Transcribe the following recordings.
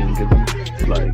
and give them like.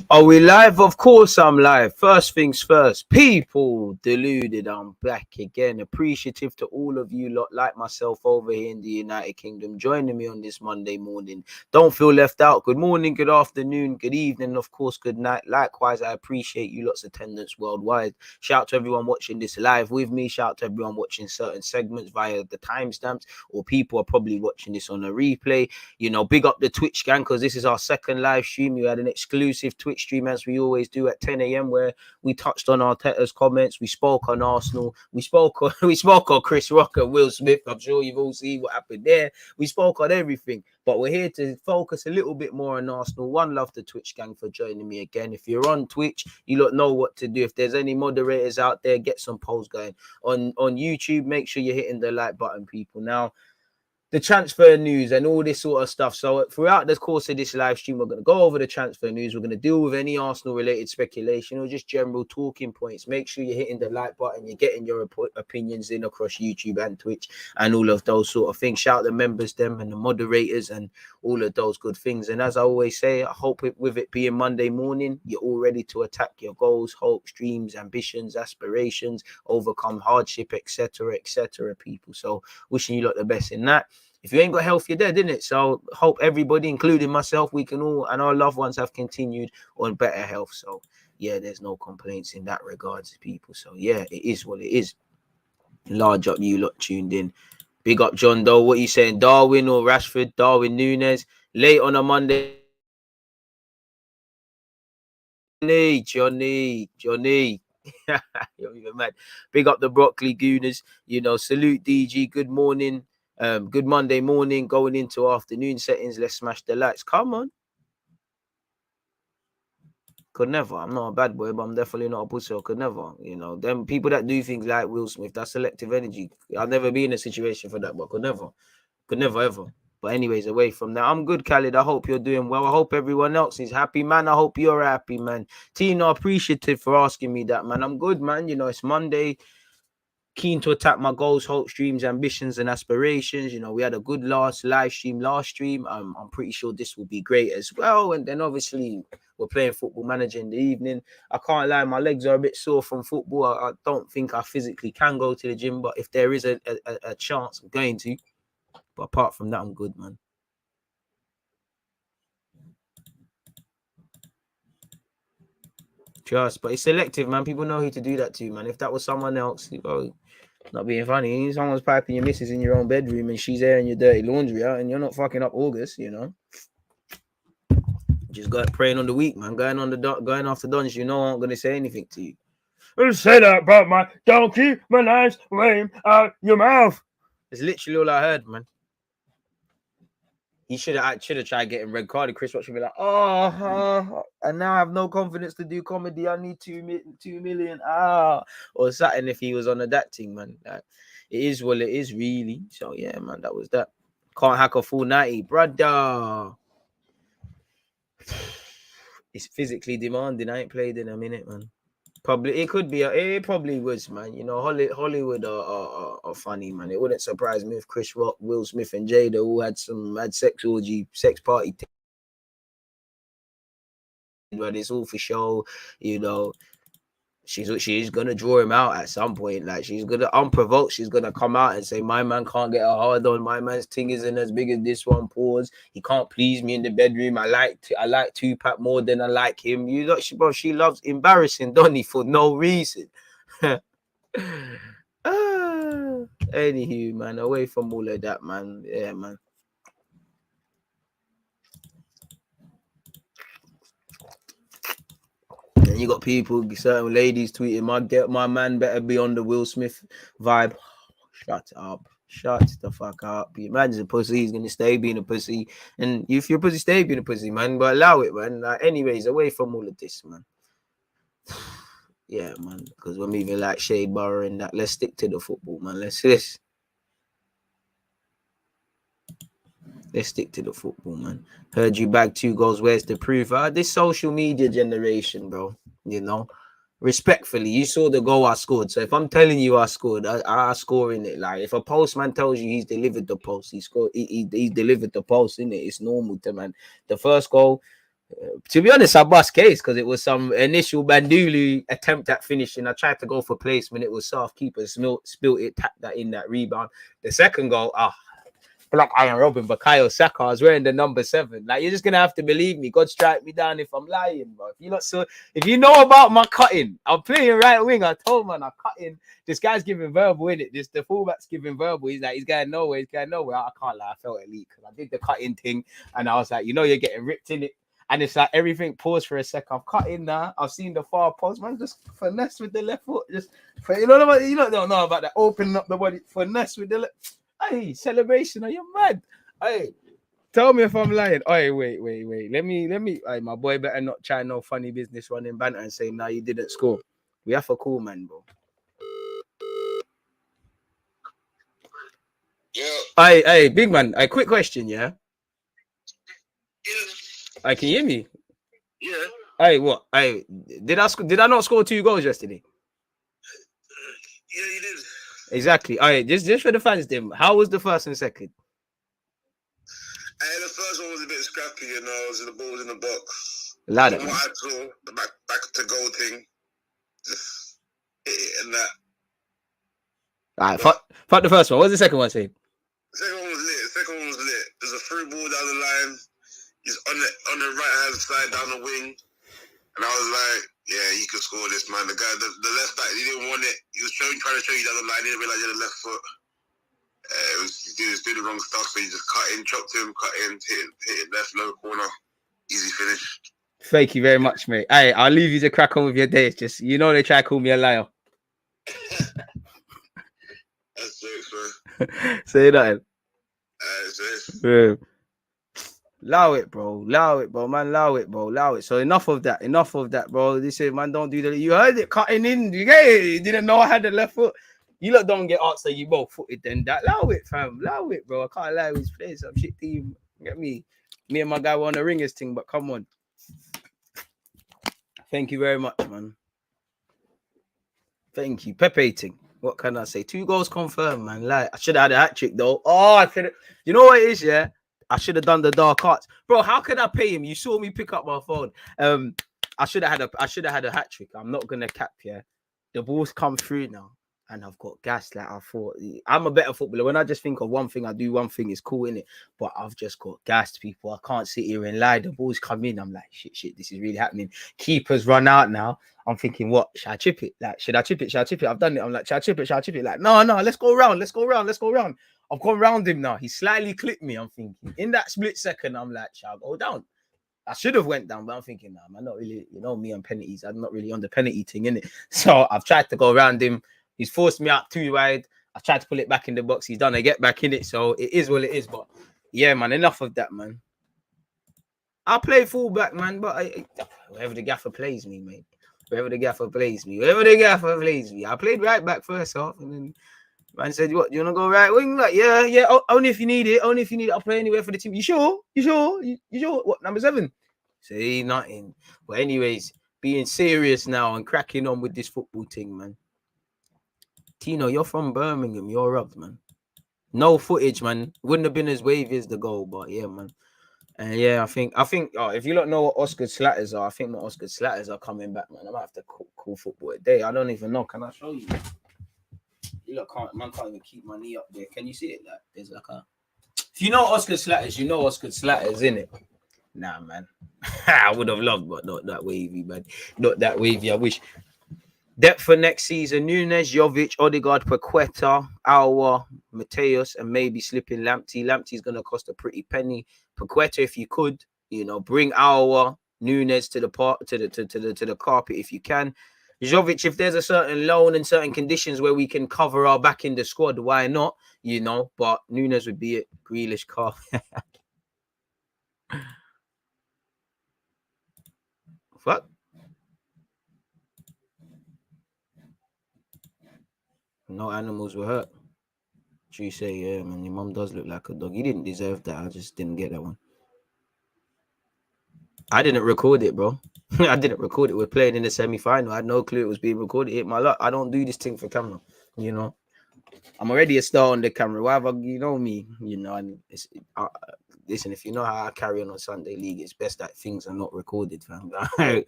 Are we live? Of course I'm live. First things first, people, Deluded, I'm back again. Appreciative to all of you lot like myself over here in the United Kingdom joining me on this Monday morning. Don't feel left out. Good morning, good afternoon, good evening, of course, good night. Likewise, I appreciate you lot's attendance worldwide. Shout out to everyone watching this live with me. Shout out to everyone watching certain segments via the timestamps, or people are probably watching this on a replay. You know, big up the Twitch gang, because this is our second live stream. We had an exclusive Twitch stream, as we always do, at 10 a.m. where we touched on Arteta's comments. We spoke on Arsenal. We spoke on Chris Rock and Will Smith. I'm sure you've all seen what happened there. We spoke on everything, but we're here to focus a little bit more on Arsenal. One love to Twitch gang for joining me again. If you're on Twitch, you lot know what to do. If there's any moderators out there, get some polls going. On YouTube, make sure you're hitting the like button, people. Now, the transfer news and all this sort of stuff. So throughout the course of this live stream, we're going to go over the transfer news. We're going to deal with any Arsenal-related speculation or just general talking points. Make sure you're hitting the like button. You're getting your opinions in across YouTube and Twitch and all of those sort of things. Shout out the members, them, and the moderators and all of those good things. And as I always say, I hope with it being Monday morning, you're all ready to attack your goals, hopes, dreams, ambitions, aspirations, overcome hardship, etc., people. So wishing you lot the best in that. If you ain't got health, you're dead, isn't it? So hope everybody, including myself, we can all, and our loved ones have continued on better health. So yeah, there's no complaints in that regards, people. So yeah, it is what it is. Large up you lot tuned in. Big up John Doe. What are you saying? Darwin or Rashford? Darwin Núñez. Late on a Monday. Johnny. You're even mad. Big up the Broccoli Gooners. You know, salute DG. Good morning. Good Monday morning, going into afternoon settings. Let's smash the lights. Come on. Could never. I'm not a bad boy, but I'm definitely not a pussy. Could never. You know, them people that do things like Will Smith, that's selective energy. I'll never be in a situation for that, but could never ever. But anyways, away from that, I'm good, Khalid. I hope you're doing well. I hope everyone else is happy, man. I hope you're happy, man. Tina, appreciative for asking me that, man. I'm good, man. You know, it's Monday. Keen to attack my goals, hopes, dreams, ambitions, and aspirations. You know, we had a good live stream. I'm pretty sure this will be great as well. And then obviously we're playing Football Manager in the evening. I can't lie, my legs are a bit sore from football. I don't think I physically can go to the gym, but if there is a chance, I'm going to. But apart from that, I'm good, man. Just, but it's selective, man. People know who to do that to, man. If that was someone else, not being funny, someone's piping your missus in your own bedroom and she's airing your dirty laundry out and you're not fucking up August, you know. Just got praying on the week, man. Going after Dons, you know, I ain't gonna say anything to you. Don't say that about my. Don't keep my nice name out your mouth. It's literally all I heard, man. He should have tried getting red carded. Chris Rock should be like, and now I have no confidence to do comedy. I need 2 million. Or something if he was on that thing, man. Like, it is what it is, really. So yeah, man, that was that. Can't hack a full 90, brother. It's physically demanding. I ain't played in a minute, man. Probably it probably was, man. You know, Hollywood are funny, man. It wouldn't surprise me if Chris Rock, Will Smith, and Jada all had sex party. But it's all for show, you know. She's gonna draw him out at some point. Like, she's gonna unprovoked. She's gonna come out and say, "My man can't get a hard on. My man's thing isn't as big as this one. Pause. He can't please me in the bedroom. I like Tupac more than I like him." You know, she loves embarrassing Donny for no reason. Anywho, man, away from all of that, man. Yeah, man. And you got people, certain ladies tweeting, my man better be on the Will Smith vibe. Shut up. Shut the fuck up. Your man's a pussy. He's going to stay being a pussy. And if you're a pussy, stay being a pussy, man. But allow it, man. Like, anyways, away from all of this, man. Yeah, man. Because we're moving like Shade Borough and that. Let's stick to the football, man. Let's stick to the football, man. Heard you bagged 2 goals. Where's the proof? This social media generation, bro. You know, Respectfully, you saw the goal I scored. So if I'm telling you I scored, I score in it. Like if a postman tells you he's delivered the post, he scored. He's delivered the post in it. It's normal to man. The first goal, to be honest, I bust case because it was some initial Bandulu attempt at finishing. I tried to go for placement. It was soft. Keeper spilt it, tapped that in that rebound. The second goal, like Iron Robin, Bukayo Saka. I was wearing the number 7. Like you're just gonna have to believe me. God strike me down if I'm lying, bro. If you know about my cutting, I'm playing right wing. I told man I'm cutting. This guy's giving verbal in it. The fullback's giving verbal. He's like, he's going nowhere. He's going nowhere. I can't lie. I felt elite because I did the cutting thing, and I was like, you're getting ripped in it. And it's like everything paused for a second. I've cut in now. I've seen the far post. Man, just finesse with the left foot. You don't know about that. Opening up the body. Finesse with the left. Hey, celebration. Are you mad? Hey, tell me if I'm lying. Hey, wait. Let me. Hey, my boy better not try no funny business running banter and say, nah, you didn't score. We have a call, man, bro. Yeah. Hey, big man. A quick question, yeah? Yeah. Can you hear me? Yeah. Hey, what? Hey, did I not score 2 goals yesterday? Yeah, you did. Exactly. All right, just for the fans, then. How was the first and second? The first one was a bit scrappy, the ball was in the box. Ladder. From what I saw, the back to goal thing, just hit it and that. All right, fuck the first one. What's the second one saying? The second one was lit. There's a through ball down the line. He's on the right hand side down the wing, and I was like, yeah, he could score this, man. The guy, the left back, he didn't want it. He was trying to show you down the line. He didn't realize he had a left foot. He was doing the wrong stuff, so he just cut in, chopped him, hit it left, low corner. Easy finish. Thank you very much, mate. Hey, I'll leave you to crack on with your day. It's just, they try to call me a liar. That's jokes, man. Say that. Yeah. Allow it, bro, man. Allow it. So enough of that, bro. This is, man, don't do that. You heard it cutting in. You get it? You didn't know I had the left foot. You lot don't get asked that you both footed then that. Allow it, fam. Allow it, bro. I can't lie. He's playing some shit team. Get me. Me and my guy were on the ringers thing, but come on. Thank you very much, man. Thank you. Pepe thing. What can I say? 2 goals confirmed, man. Like, I should have had a hat trick though. Oh, I should have. You know what it is, yeah? I should have done the dark arts, bro. How could I pay him? You saw me pick up my phone. I should have had a hat trick. I'm not gonna cap here. The ball's come through now, and I've got gas. Like I thought, I'm a better footballer. When I just think of one thing, I do one thing. It's cool, innit? But I've just got gassed, people. I can't sit here and lie. The ball's come in. I'm like, shit. This is really happening. Keeper's run out now. I'm thinking, what? Should I chip it? Like, should I chip it? I've done it. I'm like, should I chip it? Like, no. Let's go round. I've gone round him now. He slightly clipped me. I'm thinking. In that split second, I'm like, shall I go down? I should have went down, but I'm thinking, nah, man, not really. Me on penalties. I'm not really on the penalty thing, innit? So I've tried to go around him. He's forced me out too wide. I tried to pull it back in the box. He's done a get back in it. So it is what it is. But yeah, man, enough of that, man. I play fullback, man, but wherever the gaffer plays me, mate. Wherever the gaffer plays me. I played right back first half, and then man said, "What? Do you want to go right wing?" Like, yeah. Only if you need it. I'll play anywhere for the team. You sure? You sure? What, number 7? Say nothing. But anyways, being serious now and cracking on with this football thing, man. Tino, you're from Birmingham. You're up, man. No footage, man. Wouldn't have been as wavy as the goal, but yeah, man. And yeah, I think if you don't know what Oscar Slatters are, I think my Oscar Slatters are coming back, man. I might have to call football a day. I don't even know. Can I show you? You look, can't even keep my knee up there. Can you see it? Like, there's like a. If you know Oscar Slatters, you know Oscar Slatters, innit? Nah, man. I would have loved, but not that wavy, man. Not that wavy. I wish. Depth for next season: Núñez, Jovic, Odegaard, Paqueta, Aouar, Mateus, and maybe slipping Lamptey. Lamptey's gonna cost a pretty penny. Paqueta, if you could, bring Aouar, Núñez to the carpet if you can. Jovic, if there's a certain loan and certain conditions where we can cover our back in the squad, why not? But Núñez would be it. Grealish, car. What? No animals were hurt. She say, yeah, man, your mum does look like a dog. You didn't deserve that. I just didn't get that one. I didn't record it, bro. I didn't record it. We're playing in the semi-final. I had no clue it was being recorded. Hit my luck. I don't do this thing for camera. You know, I'm already a star on the camera. Whatever, you know me. You know, and listen, if you know how I carry on Sunday League, it's best that things are not recorded, fam. Do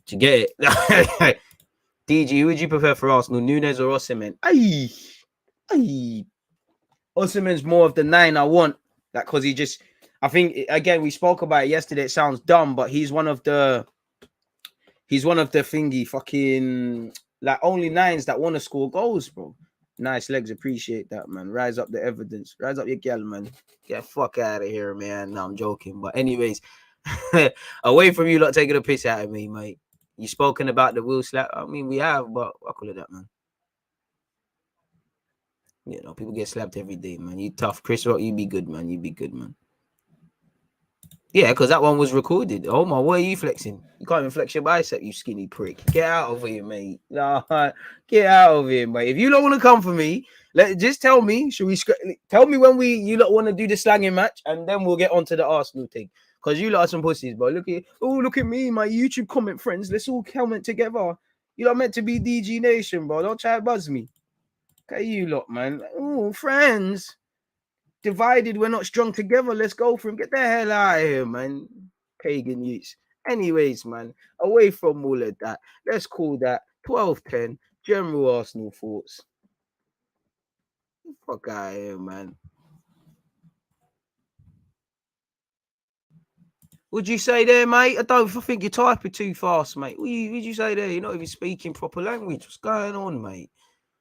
you get it? DG, who would you prefer for Arsenal, Núñez or Osimhen? Aye. Osimhen's more of the 9 I want. Like, because he just, I think, again, we spoke about it yesterday. It sounds dumb, but he's one of the thingy fucking, like, only 9s that want to score goals, bro. Nice legs, appreciate that, man. Rise up the evidence. Rise up your gal, man. Get the fuck out of here, man. No, I'm joking. But anyways, away from you lot taking a piss out of me, mate. You spoken about the will slap. I mean, we have, but I call it that, man. You know, people get slapped every day, man. You tough. Chris Rock, you be good, man. You be good, man. Yeah, because that one was recorded. Oh my, what are you flexing? You can't even flex your bicep, you skinny prick. Get out of here, mate. Nah, get out of here, mate. If you don't want to come for me, just tell me. Should we tell me when you lot want to do the slanging match, and then we'll get onto the Arsenal thing. Because you lot are some pussies, bro. Look at me, my YouTube comment friends. Let's all comment together. You lot meant to be DG Nation, bro. Don't try to buzz me. Okay, you lot, man. Oh, friends. Divided, we're not strong together. Let's go for him. Get the hell out of here, man. Pagan youths. Anyways, man, away from all of that, let's call that 12-10 general Arsenal thoughts. Fuck out of here, man. Would you say there, mate? I think you're typing too fast, mate. Would you say there? You're not even speaking proper language. What's going on, mate?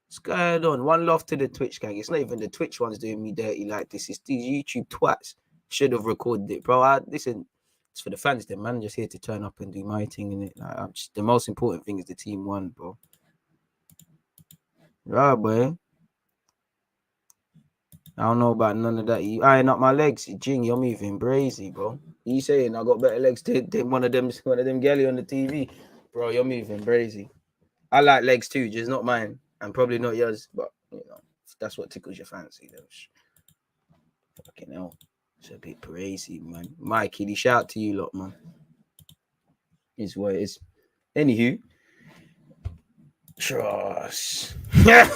What's going on? One love to the Twitch gang. It's not even the Twitch ones doing me dirty like this. It's these YouTube twats. Should have recorded it, bro. Listen, it's for the fans. The man just here to turn up and do my thing in it. Like, the most important thing is the team won, bro. Right, boy. I don't know about none of that. You eyeing up my legs. Jing, you're moving brazy, bro. You saying I got better legs than one of them gelly on the TV. Bro, you're moving brazy. I like legs too, just not mine. And probably not yours, but you know, that's what tickles your fancy, though. Fucking hell. It's a bit crazy, man. Mikey, shout out to you lot, man. Is what it is. Anywho. Trust.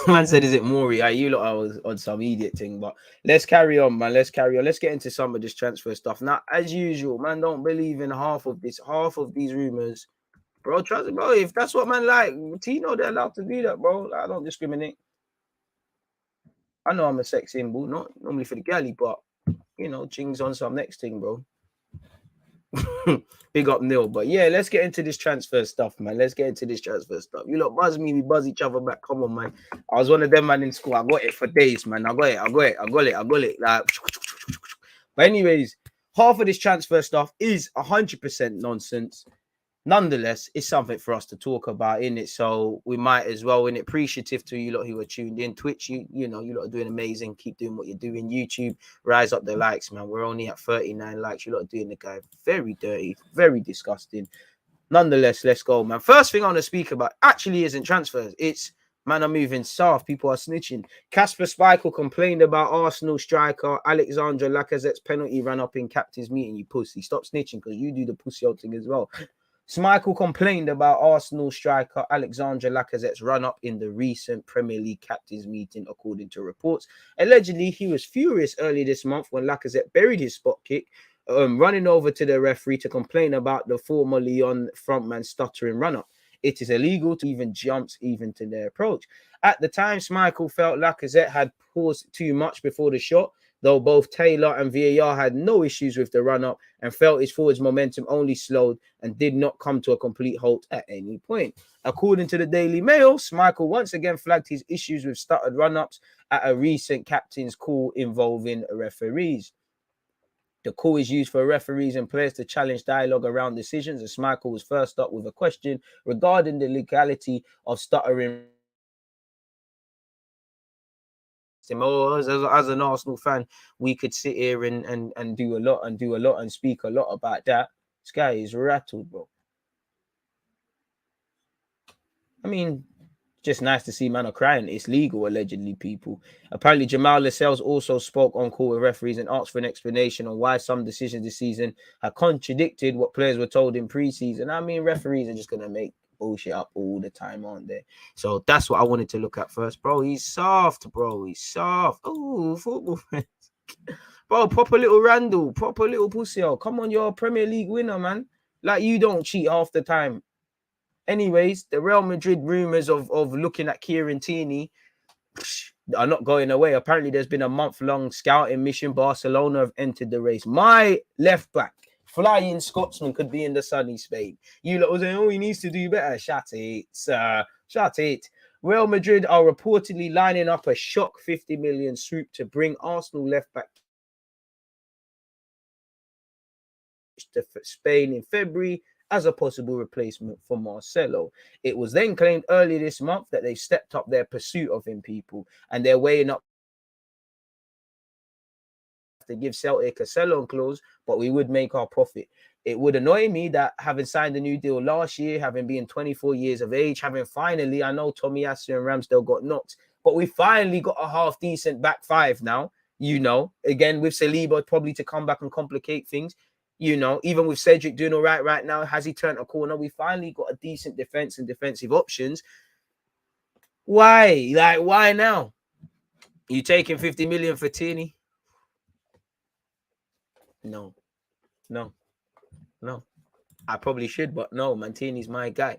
Man said, is it Maury? You lot I was on some idiot thing, but let's carry on, man. Let's carry on. Let's get into some of this transfer stuff. Now, as usual, man, don't believe in half of these rumors. Bro, trust me, bro. If that's what man like, Tino, they're allowed to do that, bro. Like, I don't discriminate. I know I'm a sex symbol, not normally for the galley, but you know, Ching's on some next thing, bro. Big up Neil. But yeah, let's get into this transfer stuff, man. Let's get into this transfer stuff. You lot buzz me, we buzz each other back. Come on, man. I was one of them, man, in school. I got it for days, man. I got it. Like, but anyways, half of this transfer stuff is 100% nonsense. Nonetheless, it's something for us to talk about in it, so we might as well. In it, appreciative to you lot who are tuned in. Twitch, you know, you lot are doing amazing. Keep doing what you're doing. YouTube, rise up the likes, man. We're only at 39 likes. You lot are doing the guy very dirty, very disgusting. Nonetheless, let's go, man. First thing I want to speak about actually isn't transfers. It's man, I'm moving south. People are snitching. Kasper Schmeichel complained about Arsenal striker Alexandre Lacazette's penalty run up in captain's meeting. You pussy, stop snitching because you do the pussy old thing as well. Schmeichel complained about Arsenal striker Alexandre Lacazette's run-up in the recent Premier League captains meeting, according to reports. Allegedly, he was furious early this month when Lacazette buried his spot kick, running over to the referee to complain about the former Lyon frontman stuttering run-up. It is illegal to even jumps even to their approach. At the time, Schmeichel felt Lacazette had paused too much before the shot, though both Taylor and VAR had no issues with the run-up and felt his forwards momentum only slowed and did not come to a complete halt at any point. According to the Daily Mail, Schmeichel once again flagged his issues with stuttered run-ups at a recent captain's call involving referees. The call is used for referees and players to challenge dialogue around decisions, and Schmeichel was first up with a question regarding the legality of stuttering. As an Arsenal fan, we could sit here and do a lot and speak a lot about that. This guy is rattled, bro. I mean, Just nice to see man are crying. It's legal, allegedly, people. Apparently, Jamal Lascelles also spoke on call with referees and asked for an explanation on why some decisions this season have contradicted what players were told in preseason. I mean, referees are just going to make bullshit up all the time, aren't they? So that's what I wanted to look at first. Bro, he's soft, bro. He's soft. Oh, football friends. Bro, proper little Randall. Proper little pussy. Come on, you're a Premier League winner, man. Like, you don't cheat half the time. Anyways, the Real Madrid rumors of looking at Kieran Tierney are not going away. Apparently, there's been a month-long scouting mission. Barcelona have entered the race. My left back, flying Scotsman, could be in the sunny Spain. You lot was saying, oh, he needs to do better. Shut it, sir. Shut it. Real Madrid are reportedly lining up a shock 50 million swoop to bring Arsenal left back to Spain in February as a possible replacement for Marcelo. It was then claimed earlier this month that they stepped up their pursuit of him, people, and they're weighing up to give Celtic a sell-on clause, but we would make our profit. It would annoy me that having signed a new deal last year, having been 24 years of age, having finally, I know Tomiyasu and Ramsdale got knocked, but we finally got a half-decent back five now, you know, again, with Saliba probably to come back and complicate things. You know, even with Cedric doing all right now, has he turned a corner? We finally got a decent defense and defensive options. Why? Like, why now? You taking 50 million for Tierney? No. I probably should, but no, man, Tierney's my guy.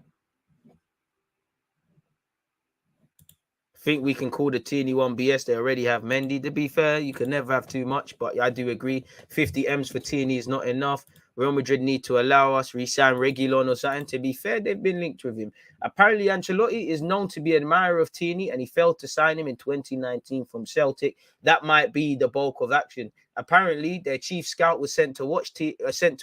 Think we can call the Tierney one BS. They already have Mendy. To be fair, you can never have too much, but I do agree. 50 M's for Tierney is not enough. Real Madrid need to allow us re-sign Reguilon or something. To be fair, they've been linked with him. Apparently, Ancelotti is known to be an admirer of Tierney, and he failed to sign him in 2019 from Celtic. That might be the bulk of action. Apparently, their chief scout was sent to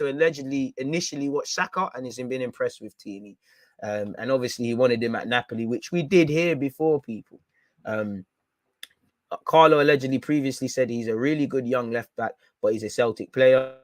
allegedly initially watch Saka, and has been impressed with Tierney. And obviously, he wanted him at Napoli, which we did hear before, people. Carlo allegedly previously said he's a really good young left back, but he's a Celtic player,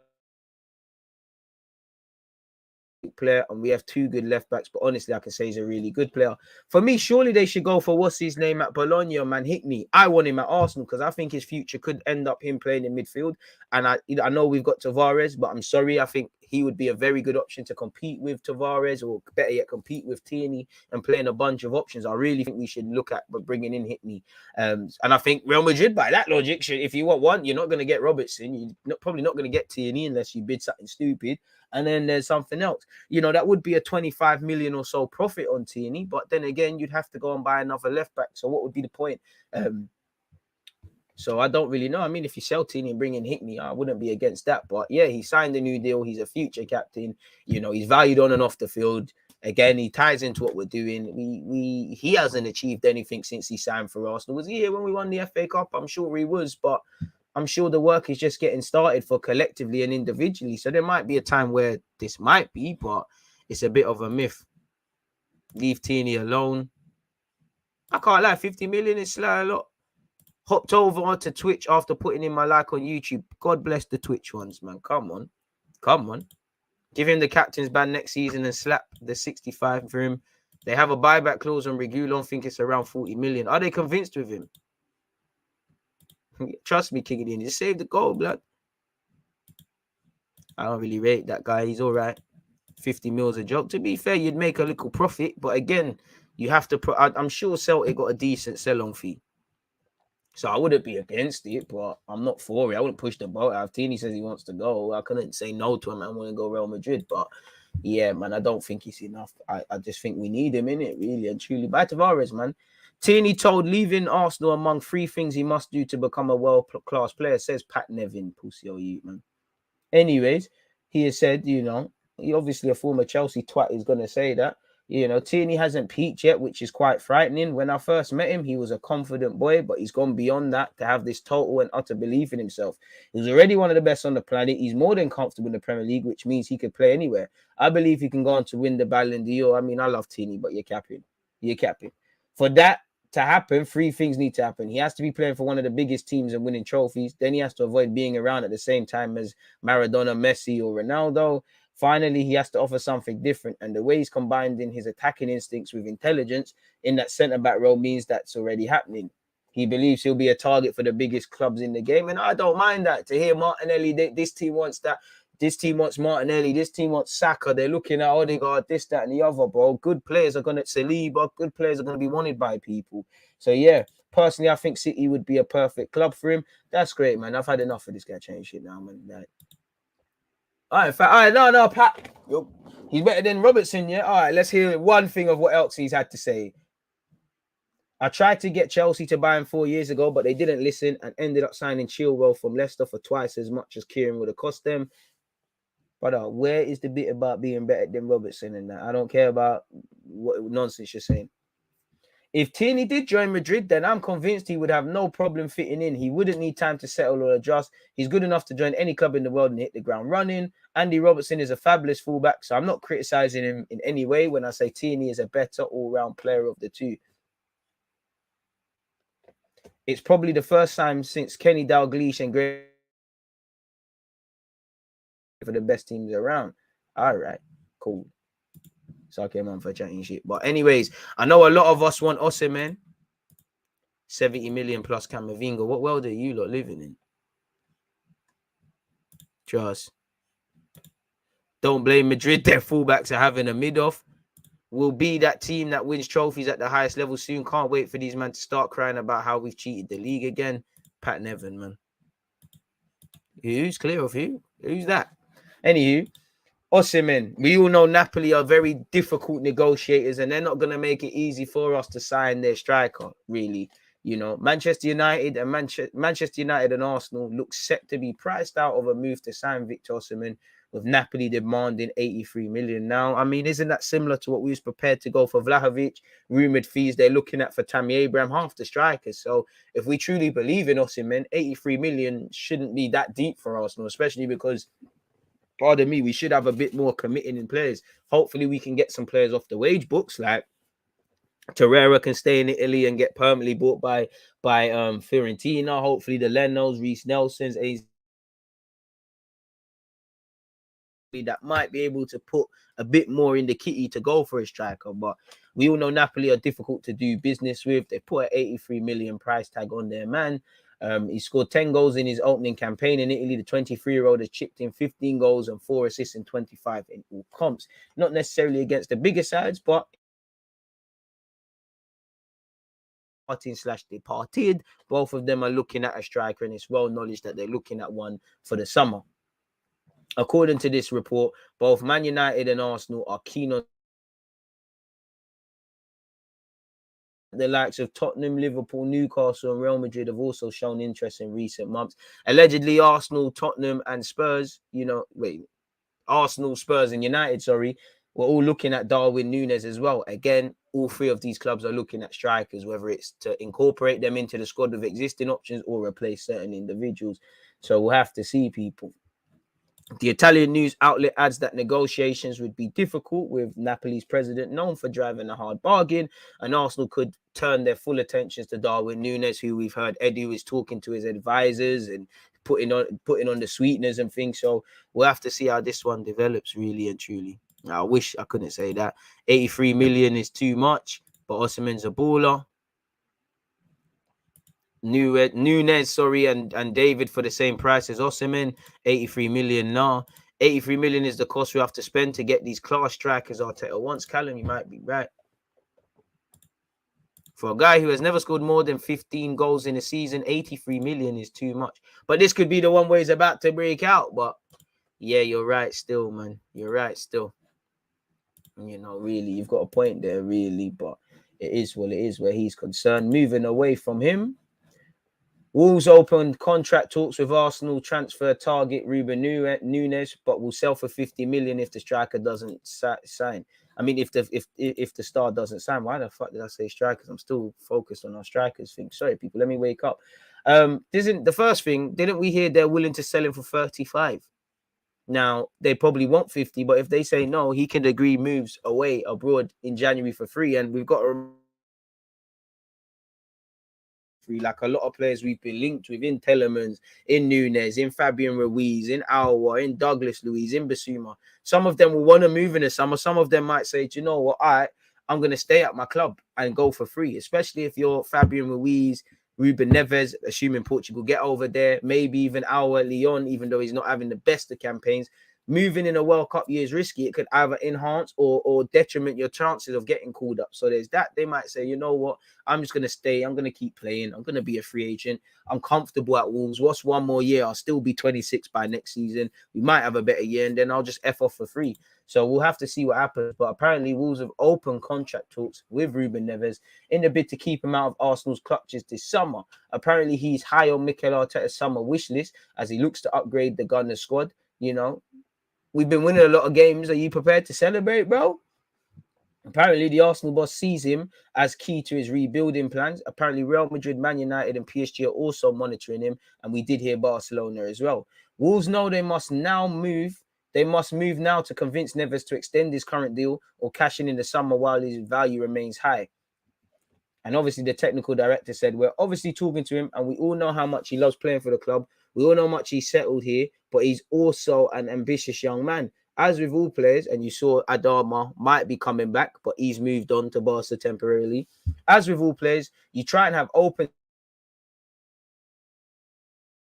and we have two good left backs, but honestly I can say he's a really good player. For me, surely they should go for what's his name at Bologna, man, Hickney. I want him at Arsenal because I think his future could end up him playing in midfield. And I know we've got Tavares, but I'm sorry, I think he would be a very good option to compete with Tavares, or better yet, compete with Tierney and playing a bunch of options. I really think we should look at bringing in Hickney. And I think Real Madrid, by that logic, if you want one, you're not going to get Robertson. You're probably not going to get Tierney unless you bid something stupid. And then there's something else. You know, that would be a 25 million or so profit on Tierney. But then again, you'd have to go and buy another left back. So what would be the point? So I don't really know. I mean, if you sell Tierney and bring in Hickney, I wouldn't be against that. But yeah, he signed a new deal. He's a future captain. You know, he's valued on and off the field. Again, he ties into what we're doing. He hasn't achieved anything since he signed for Arsenal. Was he here when we won the FA Cup? I'm sure he was, but I'm sure the work is just getting started for collectively and individually. So there might be a time where this might be, but it's a bit of a myth. Leave Tierney alone. I can't lie, 50 million is like a lot. Hopped over onto Twitch after putting in my like on YouTube. God bless the Twitch ones, man. Come on. Give him the captain's ban next season and slap the 65 for him. They have a buyback clause on Reguilon. I think it's around 40 million. Are they convinced with him? Trust me, King Indian. Just save the goal, blood. I don't really rate that guy. He's all right. 50 mils a joke. To be fair, you'd make a little profit. But again, you have to... I'm sure Celtic got a decent sell-on fee. So I wouldn't be against it, but I'm not for it. I wouldn't push the boat out. If Tierney says he wants to go, I couldn't say no to him. I want to go Real Madrid. But yeah, man, I don't think it's enough. I just think we need him in it, really and truly. By Tavares, man. Tierney told leaving Arsenal among 3 things he must do to become a world-class player, says Pat Nevin, pussy or you, man. Anyways, he has said, you know, he obviously a former Chelsea twat is going to say that. You know, Tierney hasn't peaked yet, which is quite frightening. When I first met him, he was a confident boy, but he's gone beyond that to have this total and utter belief in himself. He's already one of the best on the planet. He's more than comfortable in the Premier League, which means he could play anywhere. I believe he can go on to win the Ballon d'Or. I mean, I love Tierney, but you're capping. For that to happen, 3 things need to happen. He has to be playing for one of the biggest teams and winning trophies. Then he has to avoid being around at the same time as Maradona, Messi, or Ronaldo. Finally, he has to offer something different. And the way he's combining his attacking instincts with intelligence in that centre-back role means that's already happening. He believes he'll be a target for the biggest clubs in the game. And I don't mind that. To hear Martinelli, this team wants that. This team wants Martinelli. This team wants Saka. They're looking at Odegaard, this, that, and the other, bro. Good players are going to Saliba. Good players are going to be wanted by people. So, yeah, personally, I think City would be a perfect club for him. That's great, man. I've had enough of this guy change shit now, man. Like, all right, no, Pat. Yo, he's better than Robertson, yeah? All right, let's hear one thing of what else he's had to say. I tried to get Chelsea to buy him 4 years ago, but they didn't listen and ended up signing Chilwell from Leicester for twice as much as Kieran would have cost them. But where is the bit about being better than Robertson and that? I don't care about what nonsense you're saying. If Tierney did join Madrid, then I'm convinced he would have no problem fitting in. He wouldn't need time to settle or adjust. He's good enough to join any club in the world and hit the ground running. Andy Robertson is a fabulous fullback, so I'm not criticizing him in any way when I say Tierney is a better all-round player of the two. It's probably the first time since Kenny Dalglish and Gray for the best teams around. All right, cool. So I came on for chatting shit. But anyways, I know a lot of us want Osimhen. 70 million plus Camavinga. What world are you lot living in? Just don't blame Madrid. Their fullbacks are having a mid-off. We'll be that team that wins trophies at the highest level soon. Can't wait for these men to start crying about how we've cheated the league again. Pat Nevin, man. Who's clear of who? Who's that? Anywho, Osimhen. We all know Napoli are very difficult negotiators and they're not going to make it easy for us to sign their striker, really. You know, Manchester United and Manchester United and Arsenal look set to be priced out of a move to sign Victor Osimhen, with Napoli demanding 83 million now. I mean, isn't that similar to what we was prepared to go for Vlahovic? Rumoured fees they're looking at for Tammy Abraham, half the strikers. So if we truly believe in Osimhen, 83 million shouldn't be that deep for Arsenal, especially because, pardon me, we should have a bit more committing in players. Hopefully we can get some players off the wage books, like Torreira can stay in Italy and get permanently bought by Fiorentina. Hopefully the Lenos, Reece Nelsons, that might be able to put a bit more in the kitty to go for a striker. But we all know Napoli are difficult to do business with. They put an 83 million price tag on their man. He scored 10 goals in his opening campaign in Italy. The 23-year-old has chipped in 15 goals and 4 assists in 25 in all comps. Not necessarily against the bigger sides, but departed. Both of them are looking at a striker, and it's well knowledge that they're looking at one for the summer. According to this report, both Man United and Arsenal are keen on the likes of Tottenham, Liverpool, Newcastle, and Real Madrid have also shown interest in recent months. Allegedly, Arsenal, Tottenham, and Spurs, Arsenal, Spurs, and United, we're all looking at Darwin Núñez as well. Again, all three of these clubs are looking at strikers, whether it's to incorporate them into the squad of existing options or replace certain individuals. So we'll have to see, people. The Italian news outlet adds that negotiations would be difficult, with Napoli's president known for driving a hard bargain, and Arsenal could turn their full attentions to Darwin Núñez, who we've heard Edu is talking to his advisors and putting on the sweeteners and things. So we'll have to see how this one develops, really and truly. I wish I couldn't say that. 83 million is too much, but Osimhen's a baller. Núñez, and David for the same price as Osimhen, 83 million now. 83 million is the cost we have to spend to get these class strikers Arteta wants. Callum, you might be right. For a guy who has never scored more than 15 goals in a season, 83 million is too much. But this could be the one where he's about to break out. But yeah, you're right still, man. You're right still. Really, you've got a point there, really. But it is what it is where he's concerned. Moving away from him, Wolves opened contract talks with Arsenal transfer target Ruben Núñez, but will sell for 50 million if the striker doesn't sign. I mean, if the star doesn't sign, why the fuck did I say strikers? I'm still focused on our strikers thing. Sorry, people, let me wake up. Isn't the first thing? Didn't we hear they're willing to sell him for 35? Now they probably want 50, but if they say no, he can agree moves away abroad in January for free, and we've got free. Like a lot of players we've been linked with in Telemans, in Núñez, in Fabian Ruiz, in Aouar, in Douglas Luiz, in Basuma. Some of them will want to move in the summer. Some of them might say, do you know what, I'm going to stay at my club and go for free, especially if you're Fabian Ruiz, Ruben Neves, assuming Portugal get over there, maybe even Aouar Leon, even though he's not having the best of campaigns. Moving in a World Cup year is risky. It could either enhance or detriment your chances of getting called up. So there's that. They might say, you know what, I'm just going to stay. I'm going to keep playing. I'm going to be a free agent. I'm comfortable at Wolves. What's one more year? I'll still be 26 by next season. We might have a better year, and then I'll just F off for free. So we'll have to see what happens. But apparently Wolves have opened contract talks with Ruben Neves in a bid to keep him out of Arsenal's clutches this summer. Apparently he's high on Mikel Arteta's summer wish list as he looks to upgrade the Gunners squad. You know, we've been winning a lot of games. Are you prepared to celebrate, bro? Apparently, the Arsenal boss sees him as key to his rebuilding plans. Apparently, Real Madrid, Man United, and PSG are also monitoring him. And we did hear Barcelona as well. Wolves know they must now move. They must move now to convince Neves to extend his current deal or cash in the summer while his value remains high. And obviously, the technical director said, we're obviously talking to him, and we all know how much he loves playing for the club. We all know how much he's settled here, but he's also an ambitious young man. As with all players, and you saw Adama might be coming back, but he's moved on to Barca temporarily. As with all players, you try and have open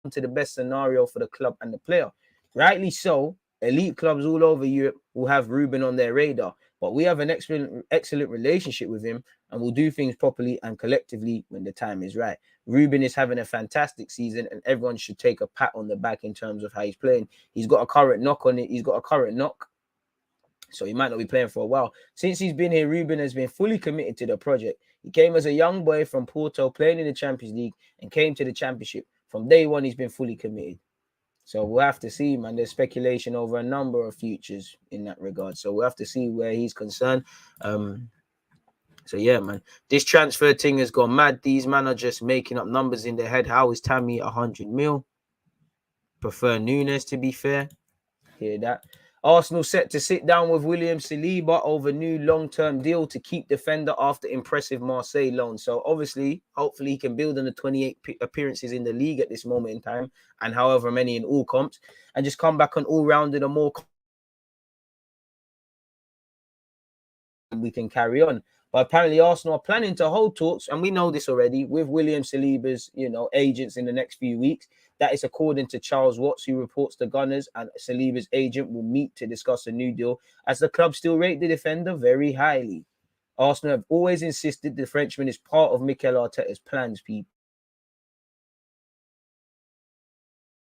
to the best scenario for the club and the player. Rightly so, elite clubs all over Europe will have Ruben on their radar, but we have an excellent relationship with him, and we'll do things properly and collectively when the time is right. Ruben is having a fantastic season, and everyone should take a pat on the back in terms of how he's playing. He's got a current knock on it. He's got a current knock, so he might not be playing for a while. Since he's been here, Ruben has been fully committed to the project. He came as a young boy from Porto, playing in the Champions League, and came to the Championship. From day one, he's been fully committed. So we'll have to see, man. There's speculation over a number of futures in that regard. So we'll have to see where he's concerned. So yeah, man, this transfer thing has gone mad. These men are just making up numbers in their head. How is Tammy 100 mil? Prefer Núñez, to be fair. Hear that? Arsenal set to sit down with William Saliba over new long-term deal to keep defender after impressive Marseille loan. So obviously, hopefully he can build on the 28 appearances in the league at this moment in time, and however many in all comps, and just come back on all-rounded and more we can carry on. But apparently Arsenal are planning to hold talks, and we know this already, with William Saliba's, agents in the next few weeks. That is according to Charles Watts, who reports the Gunners and Saliba's agent will meet to discuss a new deal, as the club still rate the defender very highly. Arsenal have always insisted the Frenchman is part of Mikel Arteta's plans, people.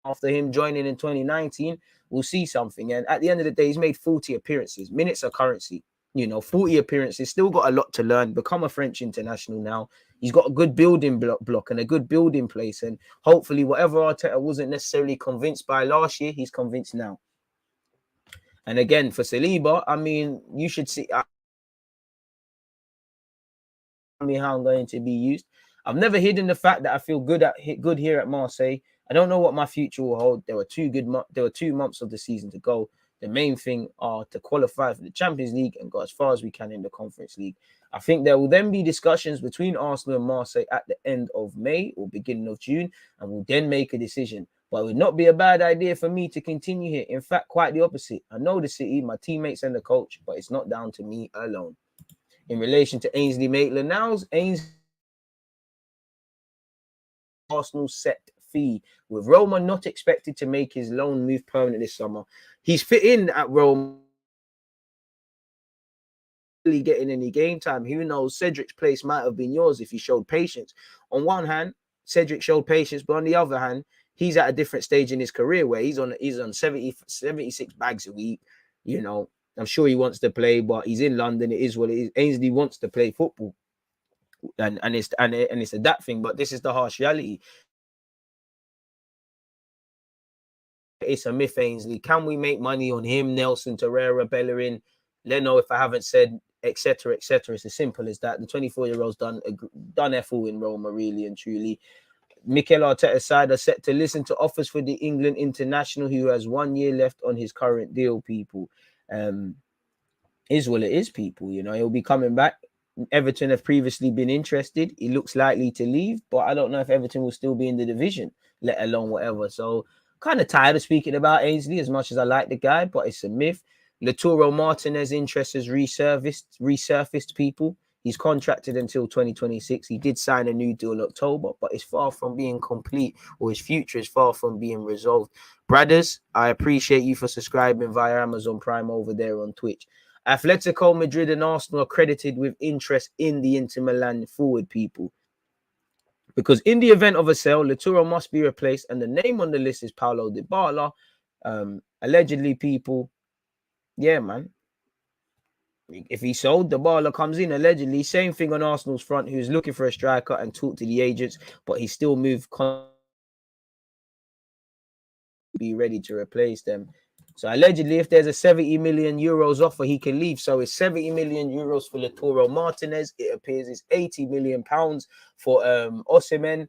After him joining in 2019, we'll see something. And at the end of the day, he's made 40 appearances. Minutes are currency. 40 appearances, still got a lot to learn, become a French international now. He's got a good building block and a good building place. And hopefully whatever Arteta wasn't necessarily convinced by last year, he's convinced now. And again, for Saliba, I mean, you should see how I'm going to be used. I've never hidden the fact that I feel good here at Marseille. I don't know what my future will hold. There were 2 months of the season to go. The main thing are to qualify for the Champions League and go as far as we can in the Conference League. I think there will then be discussions between Arsenal and Marseille at the end of May or beginning of June, and we'll then make a decision. But it would not be a bad idea for me to continue here. In fact, quite the opposite. I know the city, my teammates and the coach, but it's not down to me alone. In relation to Ainsley Maitland-Niles, Arsenal set fee, with Roma not expected to make his loan move permanent this summer. He's fit in at Roma, getting any game time. Who knows? Cedric's place might have been yours if he showed patience. On one hand, Cedric showed patience, but on the other hand, he's at a different stage in his career where he's on 76 bags a week. I'm sure he wants to play, but he's in London. It is what it is. Ainsley wants to play football, and it's a that thing. But this is the harsh reality. It's a myth, Ainsley. Can we make money on him, Nelson, Torreira, Bellerin, Leno, if I haven't said, etc., etc.? It's as simple as that. The 24-year-old's done F all in Roma, really and truly. Mikel Arteta's side are set to listen to offers for the England international, who has 1 year left on his current deal, people. Is what it is, people. He'll be coming back. Everton have previously been interested. He looks likely to leave, but I don't know if Everton will still be in the division, let alone whatever. So kind of tired of speaking about Ainsley as much as I like the guy, but it's a myth. Lautaro Martinez interest has resurfaced people. He's contracted until 2026. He did sign a new deal in October, but it's far from being complete, or his future is far from being resolved. Brothers, I appreciate you for subscribing via Amazon Prime over there on Twitch. Atletico Madrid and Arsenal are credited with interest in the Inter Milan forward, people. Because in the event of a sale, Lautaro must be replaced, and the name on the list is Paulo Dybala. Allegedly, people, yeah, man. If he sold, Dybala comes in allegedly. Same thing on Arsenal's front, who's looking for a striker and talk to the agents, but he still moved be ready to replace them. So allegedly, if there's a 70 million euros offer, he can leave. So it's 70 million euros for Lautaro Martinez. It appears it's 80 million pounds for Osimhen.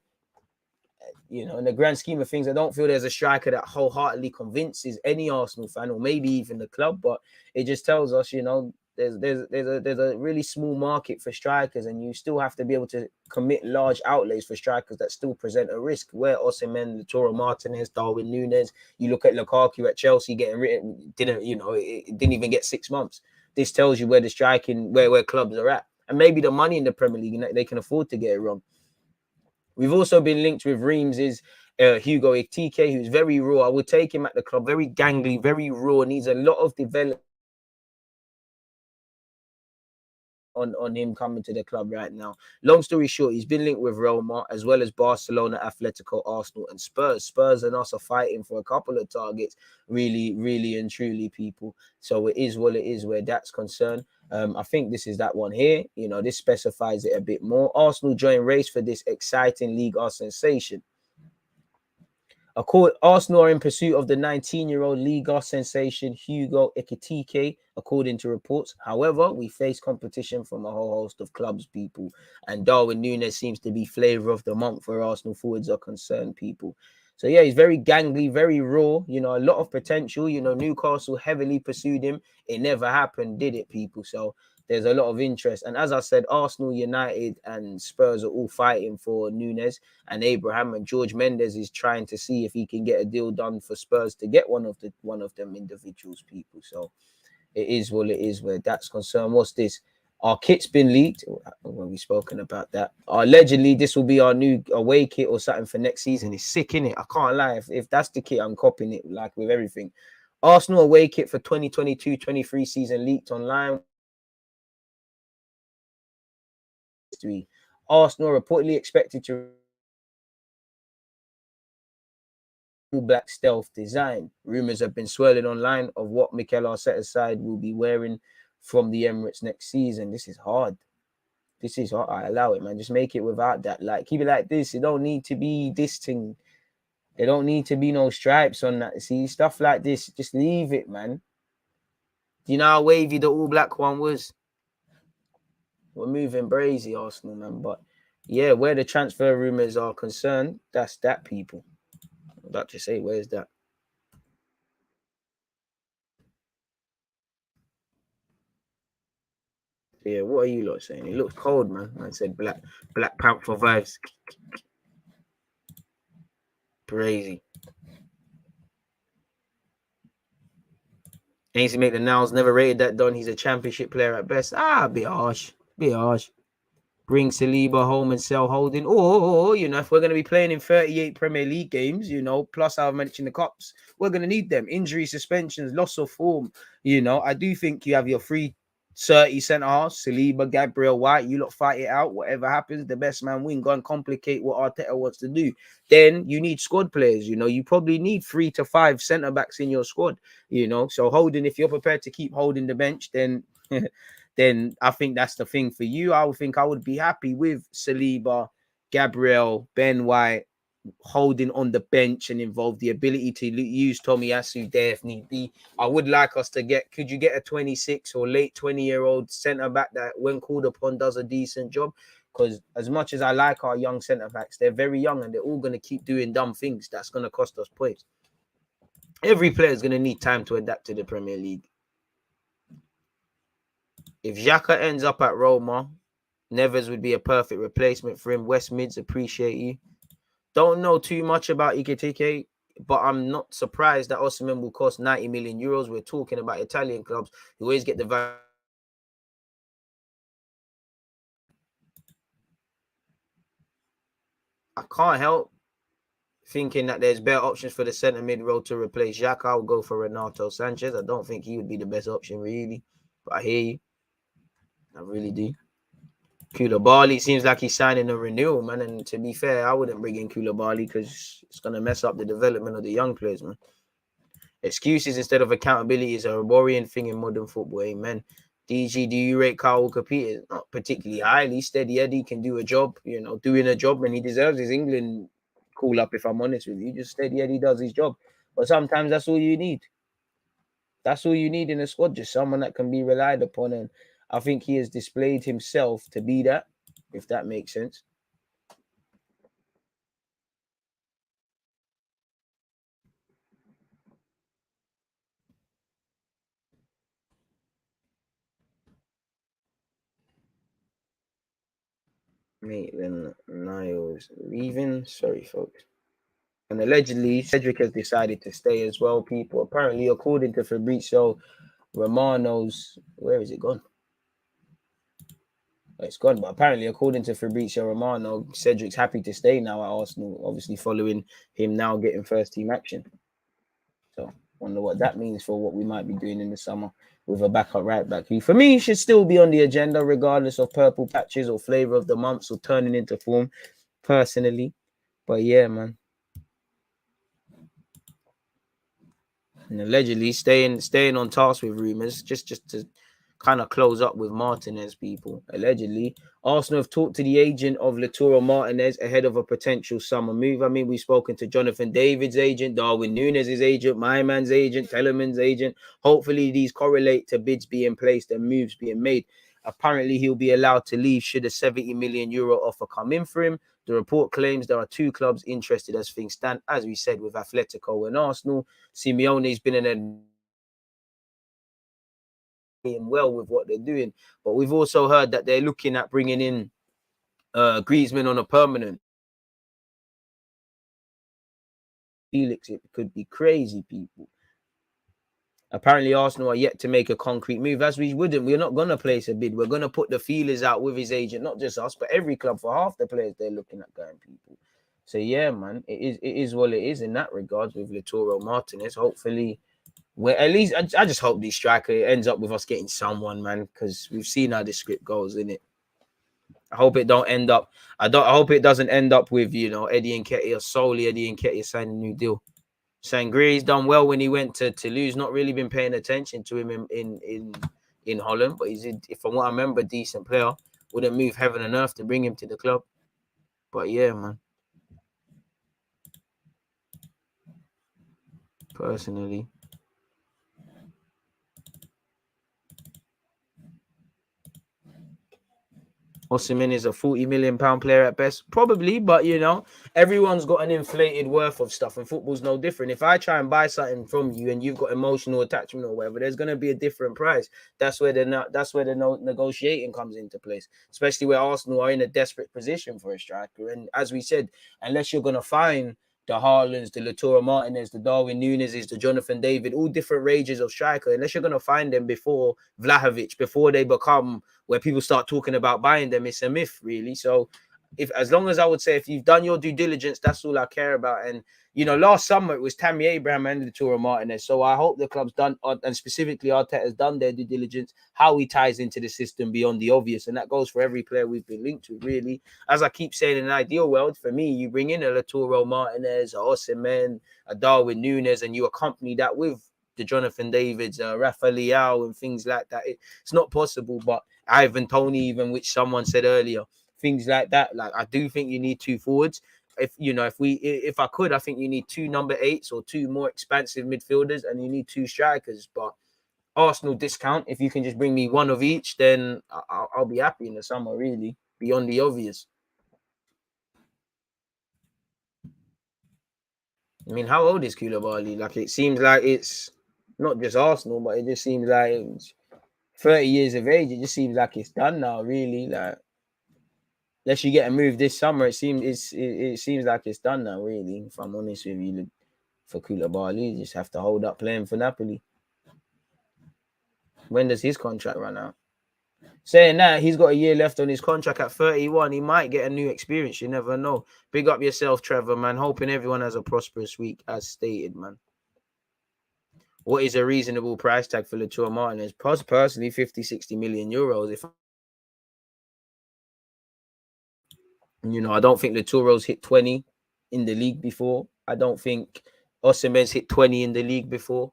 You know, in the grand scheme of things, I don't feel there's a striker that wholeheartedly convinces any Arsenal fan, or maybe even the club. But it just tells us, you know, there's a really small market for strikers, and you still have to be able to commit large outlays for strikers that still present a risk. Where Osimhen, Lautaro Martinez, Darwin Núñez, you look at Lukaku at Chelsea getting written, it didn't even get 6 months. This tells you where the striking, where clubs are at, and maybe the money in the Premier League, they can afford to get it wrong. We've also been linked with Reims' Hugo Ekitike, who's very raw. I would take him at the club, very gangly, very raw, needs a lot of development on him coming to the club right now. Long story short, he's been linked with Roma as well as Barcelona, Atletico, Arsenal, and Spurs. Spurs and us are fighting for a couple of targets, really, really and truly, people. So it is what it is where that's concerned. I think this is that one here. You know, this specifies it a bit more. Arsenal join race for this exciting Liga sensation. Arsenal are in pursuit of the 19-year-old Liga sensation Hugo Ekitike, according to reports. However, we face competition from a whole host of clubs, people. And Darwin Núñez seems to be flavour of the month where Arsenal forwards are concerned, people. So, yeah, he's very gangly, very raw. You know, a lot of potential. You know, Newcastle heavily pursued him. It never happened, did it, people? So there's a lot of interest. And as I said, Arsenal, United, and Spurs are all fighting for Núñez and Abraham. And George Mendes is trying to see if he can get a deal done for Spurs to get one of them individuals, people. So it is what it is where that's concerned. What's this? Our kit's been leaked. When we've spoken about that. Allegedly, this will be our new away kit or something for next season. It's sick, innit? I can't lie. If that's the kit, I'm copying it, like with everything. Arsenal away kit for 2022-23 season leaked online. Arsenal reportedly expected to black stealth design. Rumors have been swirling online of what Mikel Arteta's side will be wearing from the Emirates next season. This is hard. This is hard. I allow it, man. Just make it without that. Like, keep it like this. It don't need to be this thing. There don't need to be no stripes on that. See, stuff like this, just leave it, man. Do you know how wavy the all black one was? We're moving brazy, Arsenal, man. But yeah, where the transfer rumors are concerned, that's that, people. I'm about to say, where's that? Yeah, what are you lot saying? It looks cold, man. I said Black Panther vibes. Crazy. Ainsley Maitland-Niles never rated that done. He's a championship player at best. A bit harsh. Bring Saliba home and sell Holding. Or, you know, if we're going to be playing in 38 Premier League games, you know, plus I've mentioned the Cups, we're going to need them. Injury, suspensions, loss of form. You know, I do think you have your 30 centre halves, Saliba, Gabriel, White. You lot fight it out. Whatever happens, the best man win. Go and complicate what Arteta wants to do. Then you need squad players. You know, you probably need 3 to 5 centre backs in your squad. You know, so Holding, if you're prepared to keep holding the bench, then then I think that's the thing for you. I would think I would be happy with Saliba, Gabriel, Ben White, Holding on the bench and involve the ability to use Tomiyasu there if need be. I would like us to get, could you get a 26 or late 20-year-old centre back that when called upon does a decent job? Because as much as I like our young centre backs, they're very young and they're all going to keep doing dumb things. That's going to cost us points. Every player is going to need time to adapt to the Premier League. If Xhaka ends up at Roma, Neves would be a perfect replacement for him. West Mids, appreciate you. Don't know too much about Ekitike, but I'm not surprised that Osimhen will cost 90 million euros. We're talking about Italian clubs who always get the value. I can't help thinking that there's better options for the centre mid role to replace Xhaka. I'll go for Renato Sanchez. I don't think he would be the best option, really. But I hear you. I really do. Koulibaly seems like he's signing a renewal, man. And to be fair, I wouldn't bring in Koulibaly because it's going to mess up the development of the young players, man. Excuses instead of accountability is a worrying thing in modern football. Amen. DG, do you rate Kyle Walker-Peters? Not particularly highly. Steady Eddie can do a job, doing a job, and he deserves his England call up, if I'm honest with you. Just Steady Eddie does his job. But sometimes that's all you need. That's all you need in a squad, just someone that can be relied upon. And I think he has displayed himself to be that, if that makes sense. MAITLAND-NILES leaving. Sorry, folks. And allegedly, Cedric has decided to stay as well, people. Apparently, according to Fabrizio Romano's... Where is it gone? It's gone. But apparently, according to Fabrizio Romano, Cedric's happy to stay now at Arsenal, obviously following him now getting first-team action. So, I wonder what that means for what we might be doing in the summer with a backup right back, who, for me, should still be on the agenda, regardless of purple patches or flavour of the months or turning into form, personally. But yeah, man. And allegedly staying on task with rumours, just to kind of close up with Martinez, people. Allegedly, Arsenal have talked to the agent of Lautaro Martinez ahead of a potential summer move. I mean, we've spoken to Jonathan David's agent, Darwin Núñez's agent, my man's agent, Tellerman's agent. Hopefully, these correlate to bids being placed and moves being made. Apparently, he'll be allowed to leave should a 70 million euro offer come in for him. The report claims there are two clubs interested as things stand, as we said, with Atletico and Arsenal. Simeone's been in well with what they're doing, but we've also heard that they're looking at bringing in Griezmann on a permanent. Felix, it could be crazy, people. Apparently, Arsenal are yet to make a concrete move, as we wouldn't. We're not going to place a bid. We're going to put the feelers out with his agent, not just us, but every club for half the players they're looking at going, people. So, yeah, man, it is what it is in that regards with Lautaro Martinez. Hopefully, at least I just hope this striker ends up with us getting someone, man, because we've seen how the script goes, innit? I hope it don't end up. I hope it doesn't end up with Eddie Nketiah, solely Eddie Nketiah signing a new deal. Sangri's done well when he went to Toulouse. Not really been paying attention to him in Holland, but he's, from what I remember, a decent player. Wouldn't move heaven and earth to bring him to the club. But yeah, man. Personally, Osimhen is a £40 million player at best, probably, but everyone's got an inflated worth of stuff, and football's no different. If I try and buy something from you and you've got emotional attachment or whatever, there's going to be a different price. That's where the negotiating comes into place, especially where Arsenal are in a desperate position for a striker. And as we said, unless you're going to find the Haalands, the Lautaro Martinez, the Darwin Núñez's, the Jonathan David, all different ranges of striker, unless you're going to find them before Vlahovic, before they become where people start talking about buying them, it's a myth, really. So as long as I would say, if you've done your due diligence, that's all I care about. And, last summer it was Tammy Abraham and Lautaro Martinez. So I hope the club's done, and specifically Arteta's done their due diligence, how he ties into the system beyond the obvious. And that goes for every player we've been linked to, really. As I keep saying, in an ideal world, for me, you bring in a Lautaro Martinez, a Osimhen, a Darwin Núñez, and you accompany that with the Jonathan Davids, Rafael and things like that. It's not possible, but Ivan Toney, even, which someone said earlier, things like that. Like, I do think you need two forwards. If I could, I think you need two number 8s or two more expansive midfielders, and you need two strikers. But Arsenal discount, if you can just bring me one of each, then I'll be happy in the summer, really, beyond the obvious. I mean, how old is Koulibaly? Like, it seems like it's not just Arsenal, but it just seems like it's 30 years of age. It just seems like it's done now, really. Like, Unless you get a move this summer, it seems like it's done now, really. If I'm honest with you, for Koulibaly, you just have to hold up playing for Napoli. When does his contract run out? Saying that, he's got a year left on his contract at 31. He might get a new experience. You never know. Big up yourself, Trevor, man. Hoping everyone has a prosperous week, as stated, man. What is a reasonable price tag for Lautaro Martinez? Personally, 50, 60 million euros. I don't think Lautaro's hit 20 in the league before. I don't think Osimhen's hit 20 in the league before.